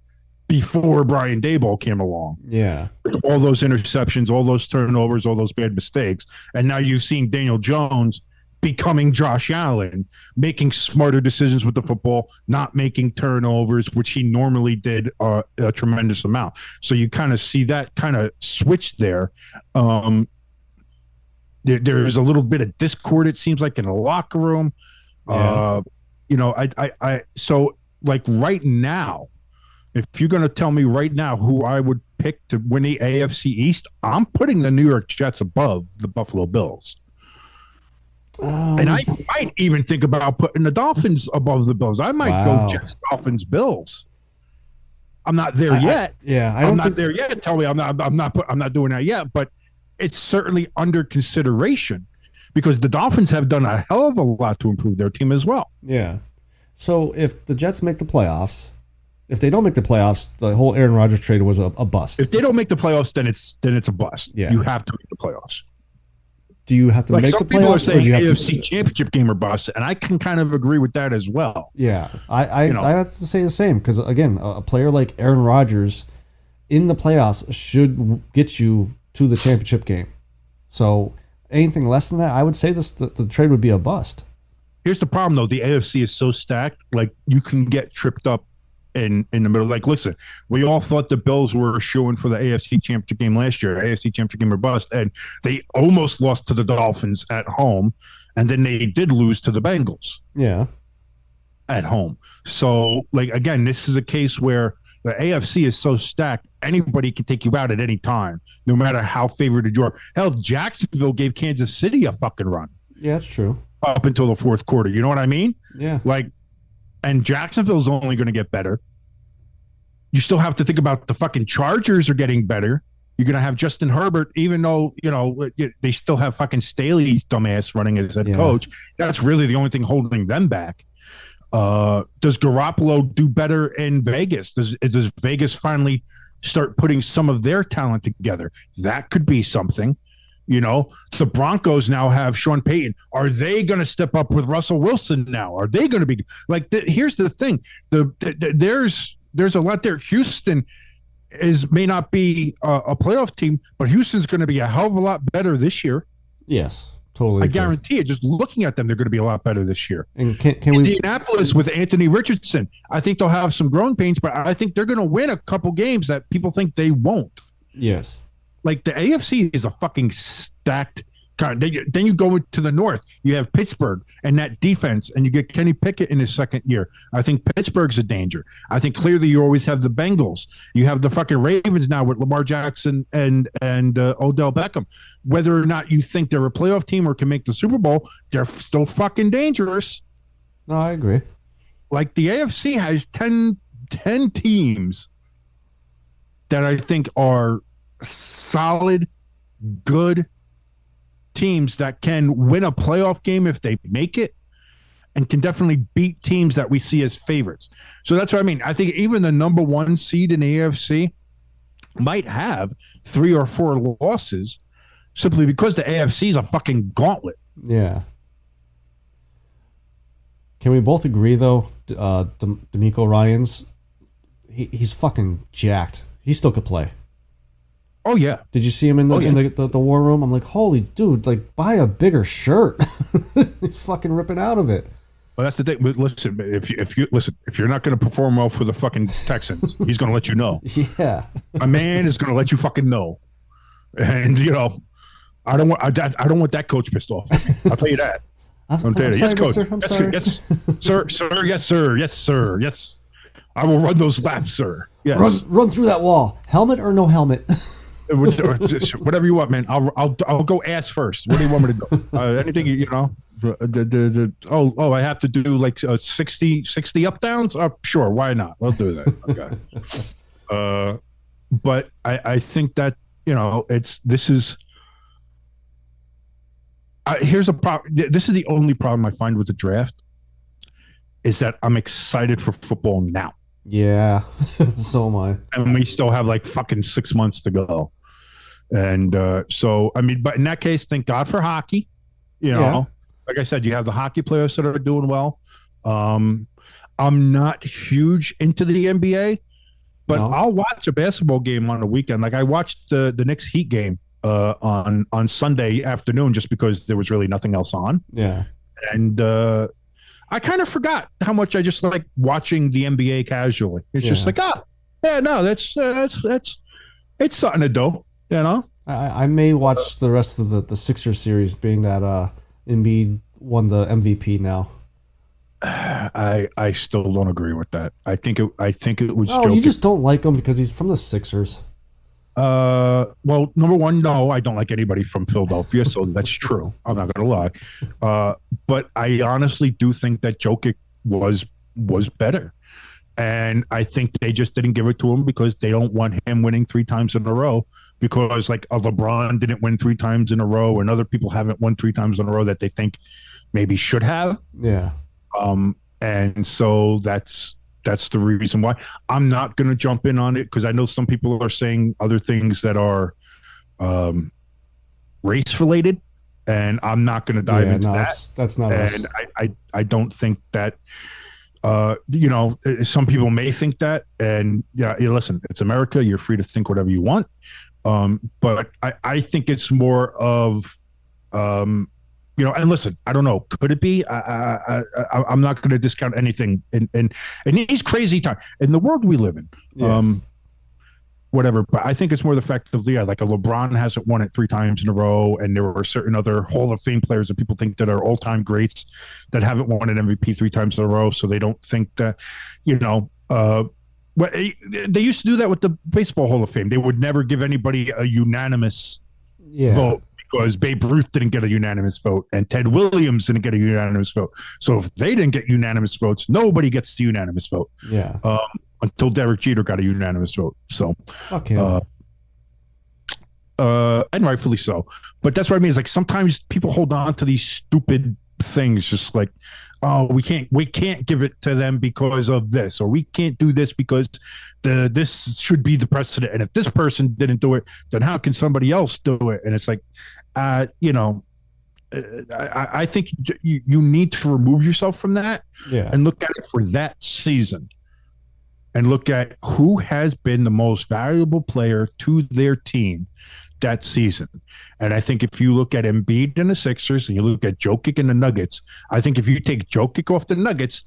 before Brian Daboll came along. Yeah. All those interceptions, all those turnovers, all those bad mistakes. And now you've seen Daniel Jones becoming Josh Allen, making smarter decisions with the football, not making turnovers, which he normally did a tremendous amount. So you kind of see that kind of switch there. There's a little bit of discord, it seems like, in the locker room. Yeah. So like right now, if you're going to tell me right now who I would pick to win the AFC East, I'm putting the New York Jets above the Buffalo Bills. And I might even think about putting the Dolphins above the Bills. I might go Jets, Dolphins, Bills. I'm not there yet. I'm not there yet. Tell me I'm not doing that yet, but it's certainly under consideration because the Dolphins have done a hell of a lot to improve their team as well. Yeah. So if the Jets make the playoffs, if they don't make the playoffs, the whole Aaron Rodgers trade was a bust. If they don't make the playoffs, then it's a bust. Yeah. You have to make the playoffs. Do you have to make the playoffs? Some people are saying AFC Championship game or bust, and I can kind of agree with that as well. Yeah, I have to say the same because again, a player like Aaron Rodgers in the playoffs should get you to the championship game. So anything less than that, I would say the trade would be a bust. Here's the problem though: the AFC is so stacked, like you can get tripped up in the middle. Like, listen, we all thought the Bills were shooing for the AFC Championship game last year, AFC Championship game or bust, and they almost lost to the Dolphins at home, and then they did lose to the Bengals. Yeah, at home. So, like again, this is a case where the AFC is so stacked, anybody can take you out at any time, no matter how favored you are. Hell, Jacksonville gave Kansas City a fucking run. Yeah, that's true. Up until the fourth quarter. You know what I mean? Yeah. Like, and Jacksonville's only going to get better. You still have to think about the fucking Chargers are getting better. You're going to have Justin Herbert, even though, they still have fucking Staley's dumbass running as head coach. That's really the only thing holding them back. Does Garoppolo do better in Vegas? Does Vegas finally start putting some of their talent together? That could be something. The Broncos now have Sean Payton. Are they going to step up with Russell Wilson now? Are they going to be like? Here's the thing: there's a lot there. Houston may not be a playoff team, but Houston's going to be a hell of a lot better this year. Yes, totally. I guarantee it. Just looking at them, they're going to be a lot better this year. And can Indianapolis with Anthony Richardson? I think they'll have some growing pains, but I think they're going to win a couple games that people think they won't. Yes. Like the AFC is a fucking stacked kind. Then you go to the North. You have Pittsburgh and that defense, and you get Kenny Pickett in his second year. I think Pittsburgh's a danger. I think clearly you always have the Bengals. You have the fucking Ravens now with Lamar Jackson and Odell Beckham. Whether or not you think they're a playoff team or can make the Super Bowl, they're still fucking dangerous. No, I agree. Like the AFC has 10 teams that I think are solid, good teams that can win a playoff game if they make it and can definitely beat teams that we see as favorites. So that's what I mean. I think even the number one seed in the AFC might have 3 or 4 losses simply because the AFC is a fucking gauntlet. Yeah. Can we both agree, though, D'Amico Ryans, he's fucking jacked. He still could play. Oh, yeah. Did you see him in the war room? I'm like, holy dude, like, buy a bigger shirt. He's fucking ripping out of it. Well, that's the thing. Listen, if you're not going to perform well for the fucking Texans, he's going to let you know. Yeah. A man is going to let you fucking know. And, I don't want that coach pissed off. I'll tell you that. I'm sorry, yes, coach. Mister. I'm sorry. Yes, sir. Yes, sir. Yes, sir. Yes. I will run those laps, sir. Yes. Run through that wall. Helmet or no helmet? Whatever you want, man. I'll go ass first. What do you want me to do? Anything I have to do like 60 up downs. Sure, why not? Let's do that. Okay. But I think that here's a problem. This is the only problem I find with the draft is that I'm excited for football now. Yeah, so am I. And we still have like fucking 6 months to go. And so, I mean, but in that case, thank God for hockey. Like I said, you have the hockey players that are doing well. I'm not huge into the NBA, but I'll watch a basketball game on the weekend. Like I watched the Knicks Heat game on Sunday afternoon just because there was really nothing else on. Yeah. And I kind of forgot how much I just like watching the NBA casually. It's just like, that's it's something to do, I may watch the rest of the Sixers series, being that Embiid won the MVP now. I still don't agree with that. I think it was Oh, Jokic. you just don't like him because he's from the Sixers. Well, number one, no, I don't like anybody from Philadelphia, so that's true. I'm not gonna lie. But I honestly do think that Jokic was was better. And I think they just didn't give it to him because they don't want him winning 3 times in a row. Because like a LeBron didn't win 3 times in a row, and other people haven't won 3 times in a row that they think maybe should have. Yeah. And so that's the reason why I'm not going to jump in on it because I know some people are saying other things that are race related, and I'm not going to dive into that. That's not us. And I don't think that some people may think that, and yeah, listen, it's America. You're free to think whatever you want. But I think it's more of, and listen, I don't know. Could it be? I'm not going to discount anything in these crazy times in the world we live in. Yes. Whatever, but I think it's more the fact of like a LeBron hasn't won it 3 times in a row, and there are certain other Hall of Fame players that people think that are all-time greats that haven't won an MVP 3 times in a row, so they don't think that, they used to do that with the Baseball Hall of Fame. They would never give anybody a unanimous vote because Babe Ruth didn't get a unanimous vote and Ted Williams didn't get a unanimous vote. So if they didn't get unanimous votes, nobody gets the unanimous vote. Yeah. Until Derek Jeter got a unanimous vote. So, okay. And rightfully so. But that's what I mean. Is like sometimes people hold on to these stupid things, just like, oh, we can't give it to them because of this, or we can't do this because this should be the precedent. And if this person didn't do it, then how can somebody else do it? And it's like, I think you need to remove yourself from that and look at it for that season. And look at who has been the most valuable player to their team that season. And I think if you look at Embiid and the Sixers and you look at Jokic and the Nuggets, I think if you take Jokic off the Nuggets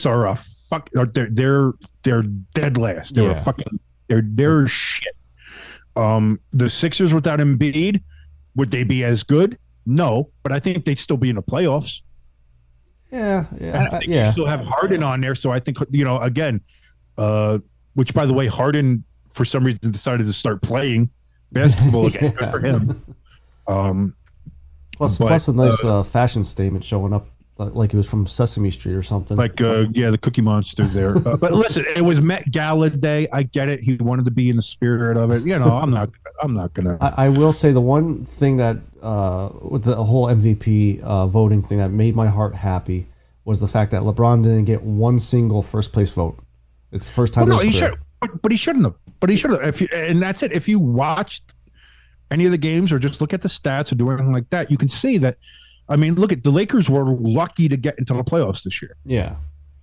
are a fuck. They're dead last. They're a fucking. They're shit. The Sixers without Embiid, would they be as good? No, but I think they'd still be in the playoffs. Yeah. You still have Harden on there, so I think again. Which, by the way, Harden for some reason decided to start playing basketball again. Good for him. Plus a nice fashion statement showing up like it was from Sesame Street or something. Like, the Cookie Monster there. But listen, it was Met Gala day. I get it. He wanted to be in the spirit of it. I'm not gonna. I will say the one thing that with the whole MVP voting thing that made my heart happy was the fact that LeBron didn't get one single first place vote. It's the first time. Well, no, he should, but he shouldn't have. But he should have. And that's it. If you watched any of the games or just look at the stats or do anything like that, you can see that. I mean, look at the Lakers were lucky to get into the playoffs this year. Yeah,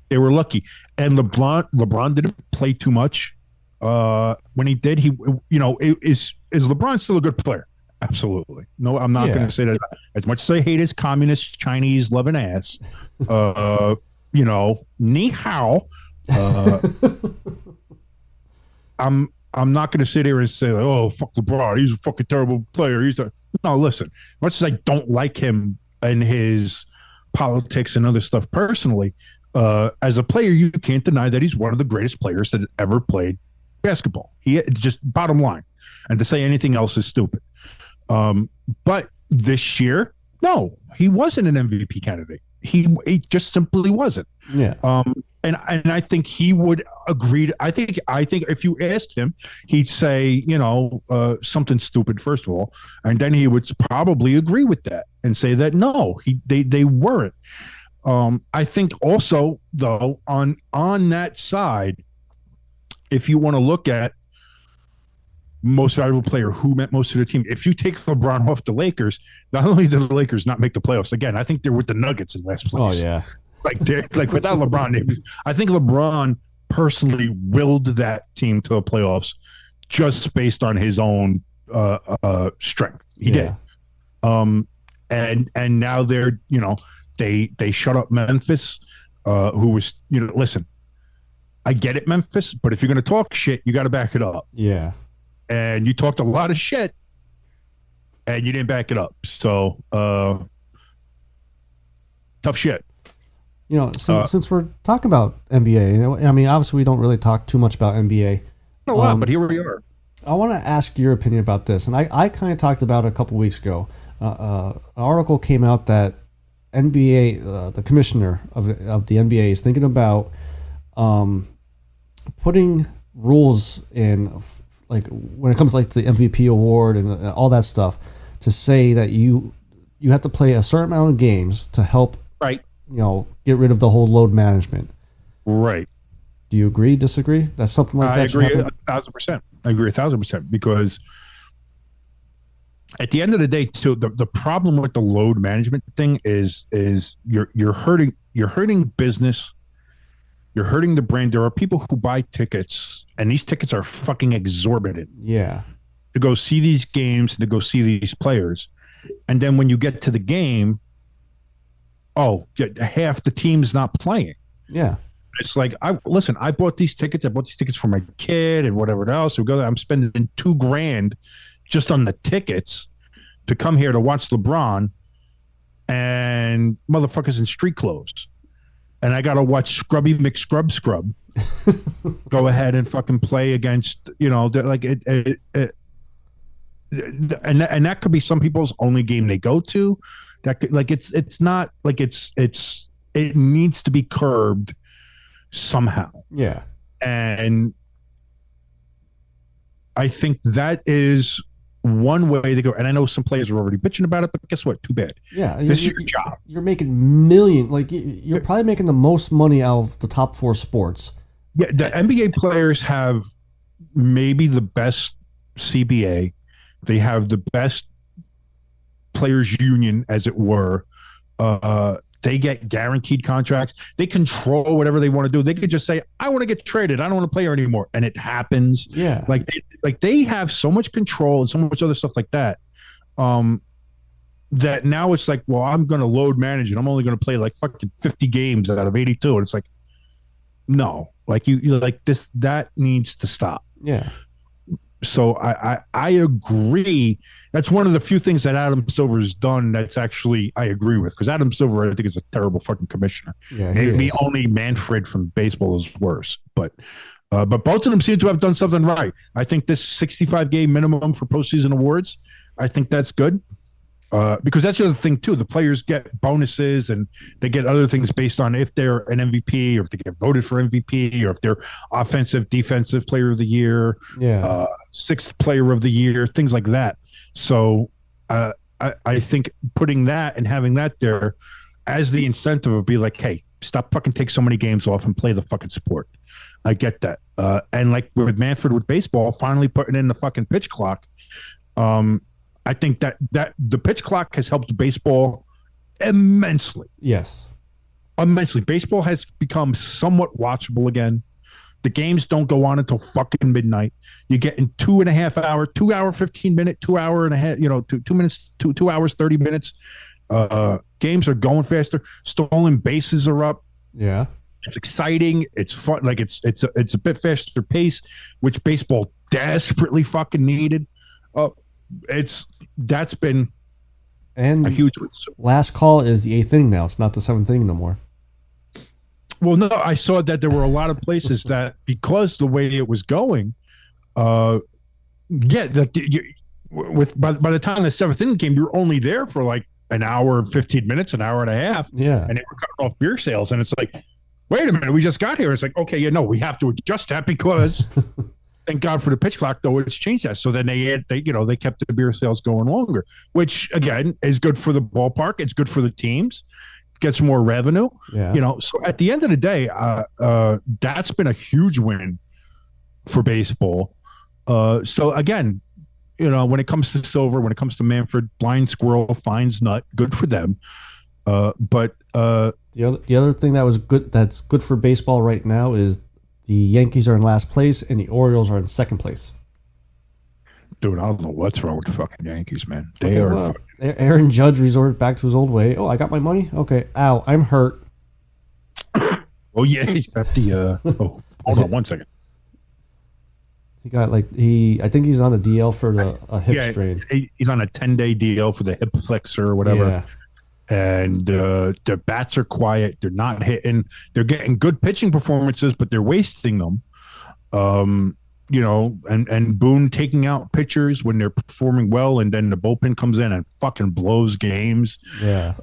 they were lucky. And LeBron didn't play too much. When he did, is LeBron still a good player? Absolutely. No, I'm not going to say that. As much as I hate his communist Chinese loving ass, ni hao. I'm not going to sit here and say like, oh, fuck LeBron, he's a fucking terrible player. No, listen. Much as I don't like him and his politics and other stuff personally, as a player, you can't deny that he's one of the greatest players that ever played basketball. He just bottom line, and to say anything else is stupid. But this year, no, he wasn't an MVP candidate. He just simply wasn't. Yeah. And I think he would agree. I think if you asked him, he'd say, something stupid first of all, and then he would probably agree with that and say that no, they weren't. I think also though on that side, if you want to look at most valuable player who meant most to the team, if you take LeBron off the Lakers, not only did the Lakers not make the playoffs again, I think they're with the Nuggets in last place. Oh yeah. Like without LeBron, I think LeBron personally willed that team to the playoffs just based on his own strength. He did. And now they're they shut up Memphis, who was listen, I get it, Memphis, but if you're going to talk shit, you got to back it up. Yeah. And you talked a lot of shit, and you didn't back it up. So tough shit. Since we're talking about NBA, I mean, obviously we don't really talk too much about NBA. Not a lot, but here we are. I want to ask your opinion about this, and I kind of talked about it a couple weeks ago. An article came out that NBA, the commissioner of the NBA, is thinking about putting rules in, like when it comes to the MVP award and all that stuff, to say that you have to play a certain amount of games to help, right? Get rid of the whole load management. Right. Do you agree? Disagree? That's something like that. I agree 1,000%. I agree 1,000% because at the end of the day, too, the problem with the load management thing is you're hurting business. You're hurting the brand. There are people who buy tickets, and these tickets are fucking exorbitant. Yeah. To go see these games, to go see these players, and then when you get to the game, half the team's not playing. Yeah. It's like, I bought these tickets. I bought these tickets for my kid and whatever else. We go there. I'm spending $2,000 just on the tickets to come here to watch LeBron, and motherfuckers in street clothes. And I got to watch Scrubby McScrub go ahead and fucking play against, like it and that could be some people's only game they go to. That could, it's not like it needs to be curbed somehow. Yeah. And I think that is one way to go. And I know some players are already bitching about it, but guess what? Too bad. Yeah. This is your job. You're making millions. Like, you're probably making the most money out of the top 4 sports. Yeah. The NBA players have maybe the best CBA. They have the best players union, as it were. They get guaranteed contracts. They control whatever they want to do. They could just say, I want to get traded. I don't want to play here anymore. And it happens. Yeah. Like they have so much control and so much other stuff like that. That now it's like, well, I'm going to load manage it. I'm only going to play like fucking 50 games out of 82. And it's like, no, like you like this, that needs to stop. Yeah. So I agree. That's one of the few things that Adam Silver has done that's actually I agree with, because Adam Silver, I think, is a terrible fucking commissioner. Yeah, maybe only Manfred from baseball is worse, but both of them seem to have done something right. I think this 65 game minimum for postseason awards, I think that's good. Because that's the other thing too. The players get bonuses and they get other things based on if they're an MVP or if they get voted for MVP or if they're offensive, defensive player of the year, sixth player of the year, things like that. So I think putting that and having that there as the incentive would be like, hey, stop fucking take so many games off and play the fucking sport. I get that. And like with Manfred with baseball, finally putting in the fucking pitch clock. I think that the pitch clock has helped baseball immensely. Yes. Immensely. Baseball has become somewhat watchable again. The games don't go on until fucking midnight. You get in 2.5 hour, 2 hour, 15 minute, 2 hour and a half, 2 minutes, 2 hours, 30 minutes. Games are going faster. Stolen bases are up. Yeah. It's exciting. It's fun. Like it's a bit faster pace, which baseball desperately fucking needed. That's been a huge. Last call is the 8th inning now. It's not the 7th inning no more. Well, no, I saw that there were a lot of places that because the way it was going, by the time the 7th inning came, you're only there for like an hour and 15 minutes, an hour and a half. Yeah, and they were cutting off beer sales, and it's like, wait a minute, we just got here. It's like, okay, we have to adjust that because. Thank God for the pitch clock, though. It's changed that. So then they kept the beer sales going longer, which again is good for the ballpark. It's good for the teams, gets more revenue. Yeah. So at the end of the day, that's been a huge win for baseball. So again, when it comes to Silver, when it comes to Manfred, blind squirrel finds nut. Good for them. But the other thing that's good for baseball right now is. The Yankees are in last place, and the Orioles are in second place. Dude, I don't know what's wrong with the fucking Yankees, man. They are. Well, Aaron Judge resorted back to his old way. Oh, I got my money? Okay. Ow, I'm hurt. Oh, yeah. He's got the. Hold on 1 second. He got I think he's on a DL for a hip strain. He's on a 10-day DL for the hip flexor or whatever. and their bats are quiet. They're not hitting. They're getting good pitching performances, but they're wasting them. And Boone taking out pitchers when they're performing well, and then the bullpen comes in and fucking blows games. Yeah.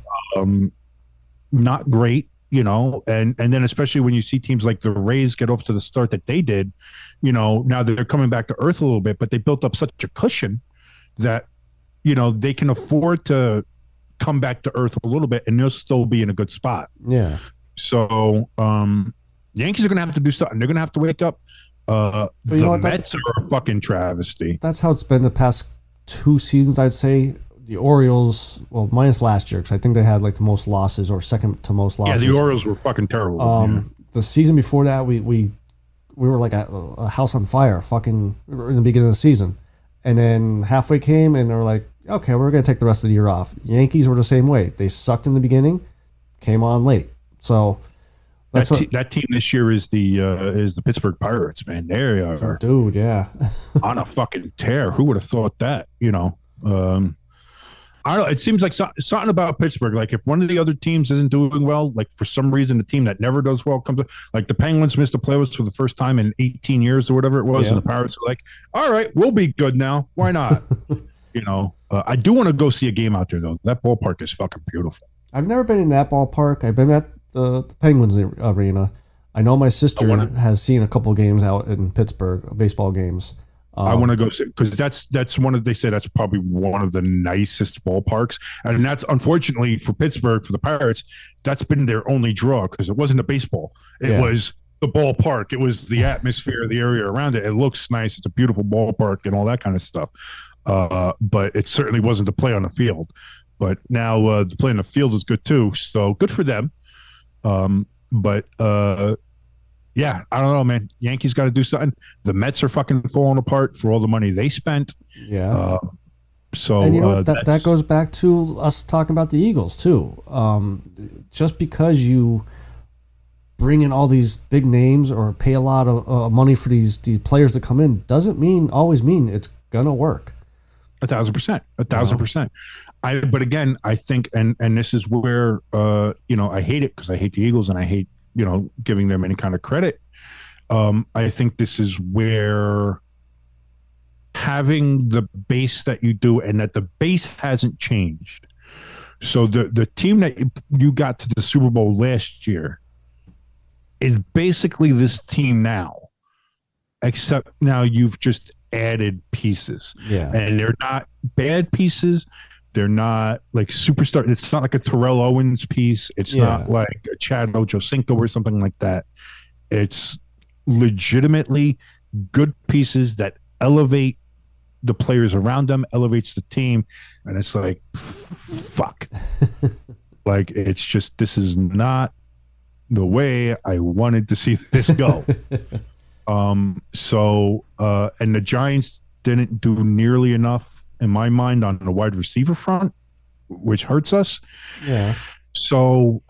Not great, and then especially when you see teams like the Rays get off to the start that they did, now they're coming back to earth a little bit, but they built up such a cushion that, they can afford to come back to earth a little bit and they'll still be in a good spot. Yeah. So, Yankees are going to have to do something. They're going to have to wake up. The Mets are a fucking travesty. That's how it's been the past 2 seasons, I'd say. The Orioles, well, minus last year, because I think they had like the most losses or second to most losses. Yeah, the Orioles were fucking terrible. The season before that, we were like a house on fire, fucking in the beginning of the season. And then halfway came and they were like, okay, we're going to take the rest of the year off. Yankees were the same way. They sucked in the beginning, came on late. So that team this year is the Pittsburgh Pirates, man. They are, dude, yeah, on a fucking tear. Who would have thought that? I don't know. It seems like something about Pittsburgh. Like if one of the other teams isn't doing well, like for some reason the team that never does well comes up. Like the Penguins missed the playoffs for the first time in 18 years or whatever it was, and the Pirates are like, "All right, we'll be good now. Why not?" I do want to go see a game out there though. That ballpark is fucking beautiful. I've never been in that ballpark. I've been at the Penguins arena. I know my sister has seen a couple games out in Pittsburgh, baseball games. I want to go see, because that's one of, they say that's probably one of the nicest ballparks, and that's unfortunately for Pittsburgh, for the Pirates, that's been their only draw, because it wasn't a baseball, it was the ballpark, it was the atmosphere, the area around it. It looks nice, it's a beautiful ballpark and all that kind of stuff, but it certainly wasn't to play on the field. But now the play on the field is good too, so good for them. Yeah, I don't know, man. Yankees got to do something. The Mets are fucking falling apart for all the money they spent. Yeah. And that goes back to us talking about the Eagles too. Just because you bring in all these big names or pay a lot of money for these players to come in doesn't always mean it's gonna work. 1,000%. 1,000%. But again, I think, and this is where I hate it, because I hate the Eagles and I hate giving them any kind of credit. I think this is where having the base that you do, and that the base hasn't changed. So the team that you got to the Super Bowl last year is basically this team now, except now you've just added pieces. Yeah. And they're not bad pieces. They're not like superstar. It's not like a Terrell Owens piece. It's not like a Chad Ochocinco or something like that. It's legitimately good pieces that elevate the players around them, elevates the team. And it's like, fuck. Like, it's just, this is not the way I wanted to see this go. And the Giants didn't do nearly enough, in my mind, on the wide receiver front, which hurts us. Yeah. So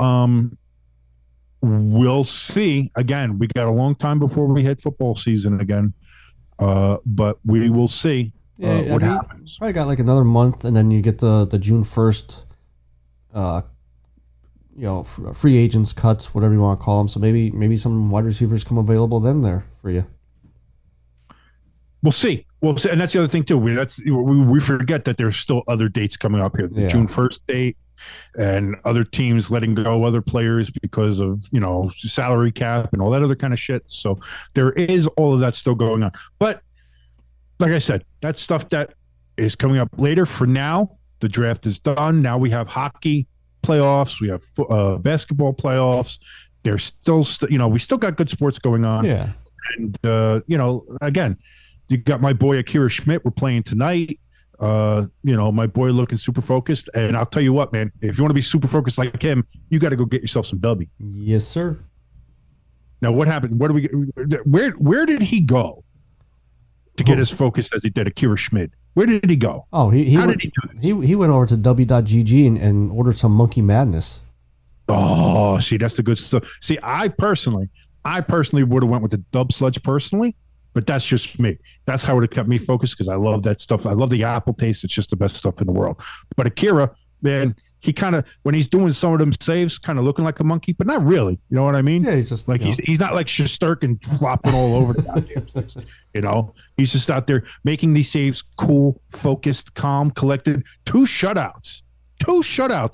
we'll see. Again, we got a long time before we hit football season again, but we will see what happens. Probably got like another month, and then you get the June 1st, free agents cuts, whatever you want to call them. So maybe some wide receivers come available then there for you. We'll see. And that's the other thing too. We forget that there's still other dates coming up here. The June 1st date, and other teams letting go other players because of salary cap and all that other kind of shit. So there is all of that still going on. But like I said, that's stuff that is coming up later. For now, the draft is done. Now we have hockey playoffs. We have basketball playoffs. There's still, we still got good sports going on. Yeah. And again, you got my boy Akira Schmidt. We're playing tonight. My boy looking super focused. And I'll tell you what, man, if you want to be super focused like him, you got to go get yourself some W. Yes, sir. Now, what happened? Where did he go to get as focused as he did, Akira Schmidt? Where did he go? Oh, did he do it? He went over to w.gg and ordered some Monkey Madness. Oh, see, that's the good stuff. See, I personally would have went with the Dub Sludge personally. But that's just me. That's how it kept me focused, because I love that stuff. I love the apple taste. It's just the best stuff in the world. But Akira, man, he kind of, when he's doing some of them saves, kind of looking like a monkey, but not really. You know what I mean? Yeah, he's just like he's not like Shesterkin flopping all over the goddamn place. You know, he's just out there making these saves, cool, focused, calm, collected. Two shutouts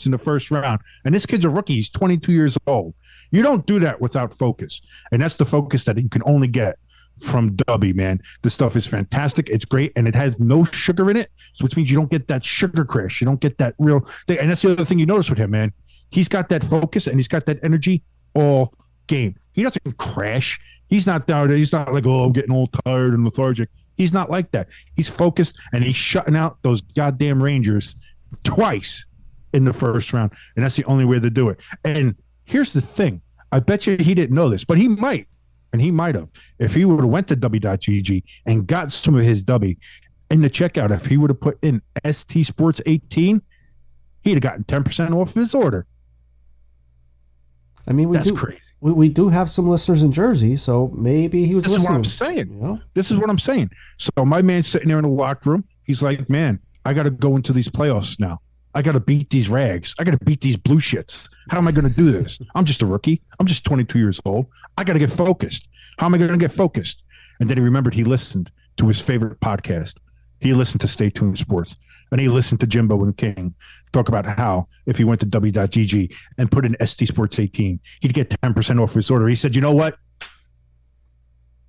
in the first round, and this kid's a rookie. He's 22 years old. You don't do that without focus, and that's the focus that you can only get from Dubby, man. The stuff is fantastic. It's great, and it has no sugar in it, so which means you don't get that sugar crash. You don't get that real thing. And that's the other thing you notice with him, man. He's got that focus and he's got that energy all game. He doesn't crash. He's not down there. He's not like, oh, I'm getting all tired and lethargic. He's not like that. He's focused, and he's shutting out those goddamn Rangers twice in the first round, and that's the only way to do it. And here's the thing. I bet you he didn't know this, but he might. And he might have. If he would have went to W.GG and got some of his W in the checkout, if he would have put in ST Sports 18, he'd have gotten 10% off his order. I mean, that's crazy. We do have some listeners in Jersey, so maybe he was listening. This is what I'm saying. You know? This is what I'm saying. So my man's sitting there in the locker room. He's like, man, I got to go into these playoffs now. I got to beat these rags. I got to beat these blue shits. How am I going to do this? I'm just a rookie. I'm just 22 years old. I got to get focused. How am I going to get focused? And then he remembered he listened to his favorite podcast. He listened to Stay Tuned Sports. And he listened to Jimbo and King talk about how if he went to W.GG and put in ST Sports 18, he'd get 10% off his order. He said, you know what?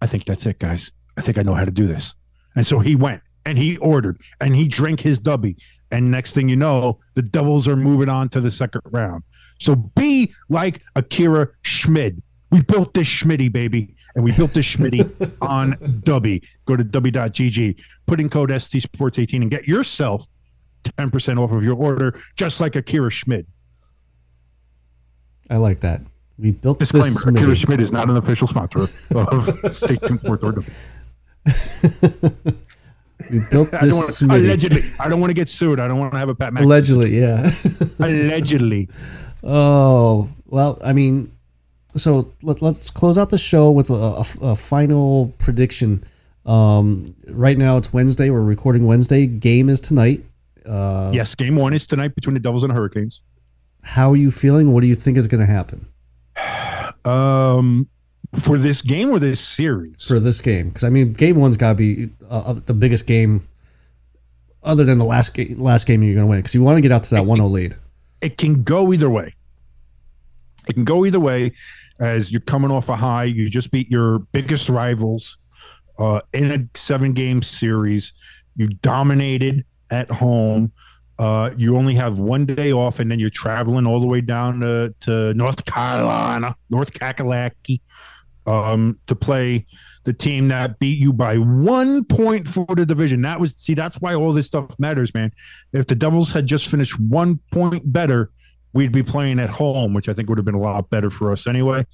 I think that's it, guys. I think I know how to do this. And so he went and he ordered and he drank his W. And next thing you know, the Devils are moving on to the second round. So be like Akira Schmid. We built this Schmitty, baby. And we built this Schmitty on W. Go to W.GG, put in code ST Sports 18 and get yourself 10% off of your order, just like Akira Schmid. I like that. We built Disclaimer, this Akira Schmid is not an official sponsor of State Tuned Sports or W. We built this allegedly. I don't want to get sued. I don't want to have a Pat McAfee. Allegedly, yeah. Allegedly. Oh, well, I mean, so let's close out the show with a final prediction. Right now it's Wednesday. We're recording Wednesday. Game is tonight. Yes, game one is tonight between the Devils and the Hurricanes. How are you feeling? What do you think is going to happen? For this game or this series? For this game. Because, I mean, game one's got to be the biggest game other than the last game you're going to win. Because you want to get out to that 1-0 lead. It can go either way. It can go either way as you're coming off a high. You just beat your biggest rivals in a 7-game series. You dominated at home. You only have one day off, and then you're traveling all the way down to North Carolina, North Kakalaki, to play the team that beat you by 1 point for the division. That's why all this stuff matters, man. If the Devils had just finished 1 point better, we'd be playing at home, which I think would have been a lot better for us anyway.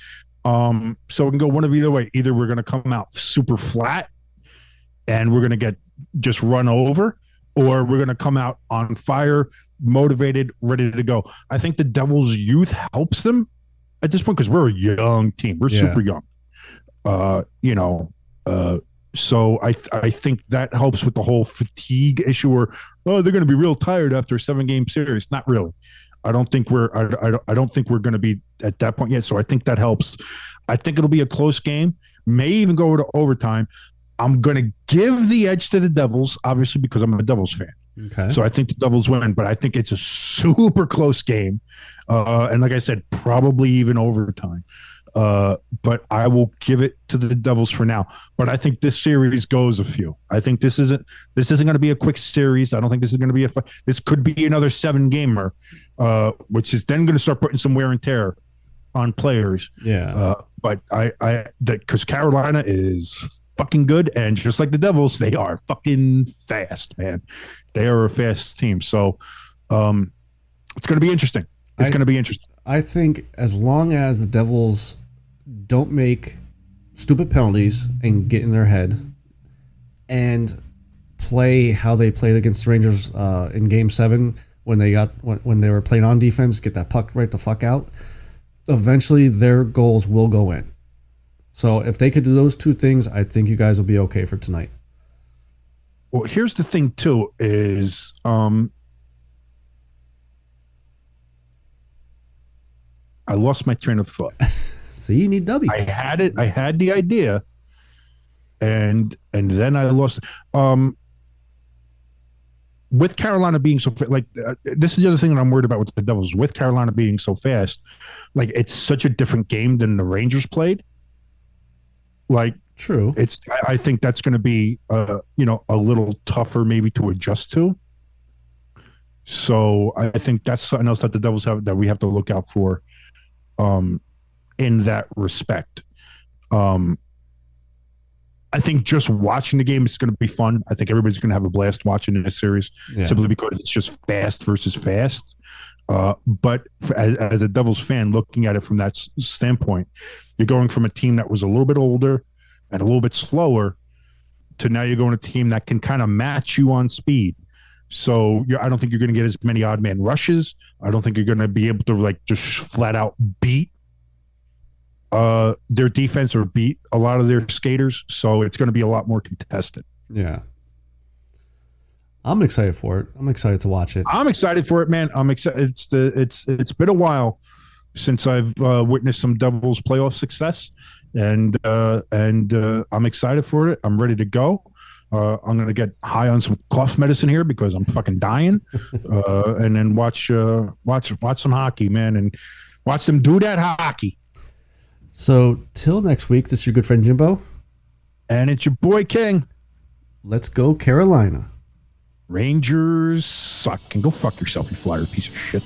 So we can go one of either way. Either we're going to come out super flat and we're going to get just run over, or we're going to come out on fire, motivated, ready to go. I think the Devils' youth helps them at this point because we're a young team. We're super young. So I think that helps with the whole fatigue issue, or they're going to be real tired after a 7-game series. Not really. I don't think we're going to be at that point yet. So I think that helps. I think it'll be a close game. May even go to overtime. I'm going to give the edge to the Devils, obviously, because I'm a Devils fan. Okay. So I think the Devils win, but I think it's a super close game. And like I said, probably even overtime. But I will give it to the Devils for now. But I think this series goes a few. I think this isn't going to be a quick series. I don't think this is going to be this could be another 7-gamer, which is then going to start putting some wear and tear on players. Yeah. But because Carolina is fucking good, and just like the Devils, they are fucking fast, man. They are a fast team. So it's going to be interesting. It's going to be interesting. I think as long as the Devils don't make stupid penalties and get in their head and play how they played against the Rangers in Game 7 when they were playing on defense, get that puck right the fuck out, eventually their goals will go in. So if they could do those two things, I think you guys will be okay for tonight. Well, here's the thing too is I lost my train of thought. See, you need W. I had it. I had the idea, and then I lost. With Carolina being so this is the other thing that I'm worried about with the Devils. With Carolina being so fast, like it's such a different game than the Rangers played. Like, true, I think that's going to be a little tougher maybe to adjust to. So I think that's something else that the Devils have that we have to look out for, in that respect. I think just watching the game is going to be fun. I think everybody's going to have a blast watching this series, simply because it's just fast versus fast. But as a Devils fan, looking at it from that standpoint, you're going from a team that was a little bit older and a little bit slower to now you're going to a team that can kind of match you on speed. So I don't think you're going to get as many odd man rushes. I don't think you're going to be able to just flat out beat their defense or beat a lot of their skaters. So it's going to be a lot more contested. Yeah. I'm excited for it. I'm excited to watch it. I'm excited for it, man. I'm excited. It's been a while since I've witnessed some Devils playoff success, and I'm excited for it. I'm ready to go. I'm gonna get high on some cough medicine here because I'm fucking dying, and then watch some hockey, man, and watch them do that hockey. So till next week, this is your good friend Jimbo, and it's your boy King. Let's go Carolina. Rangers suck. And go fuck yourself, you flyer piece of shit.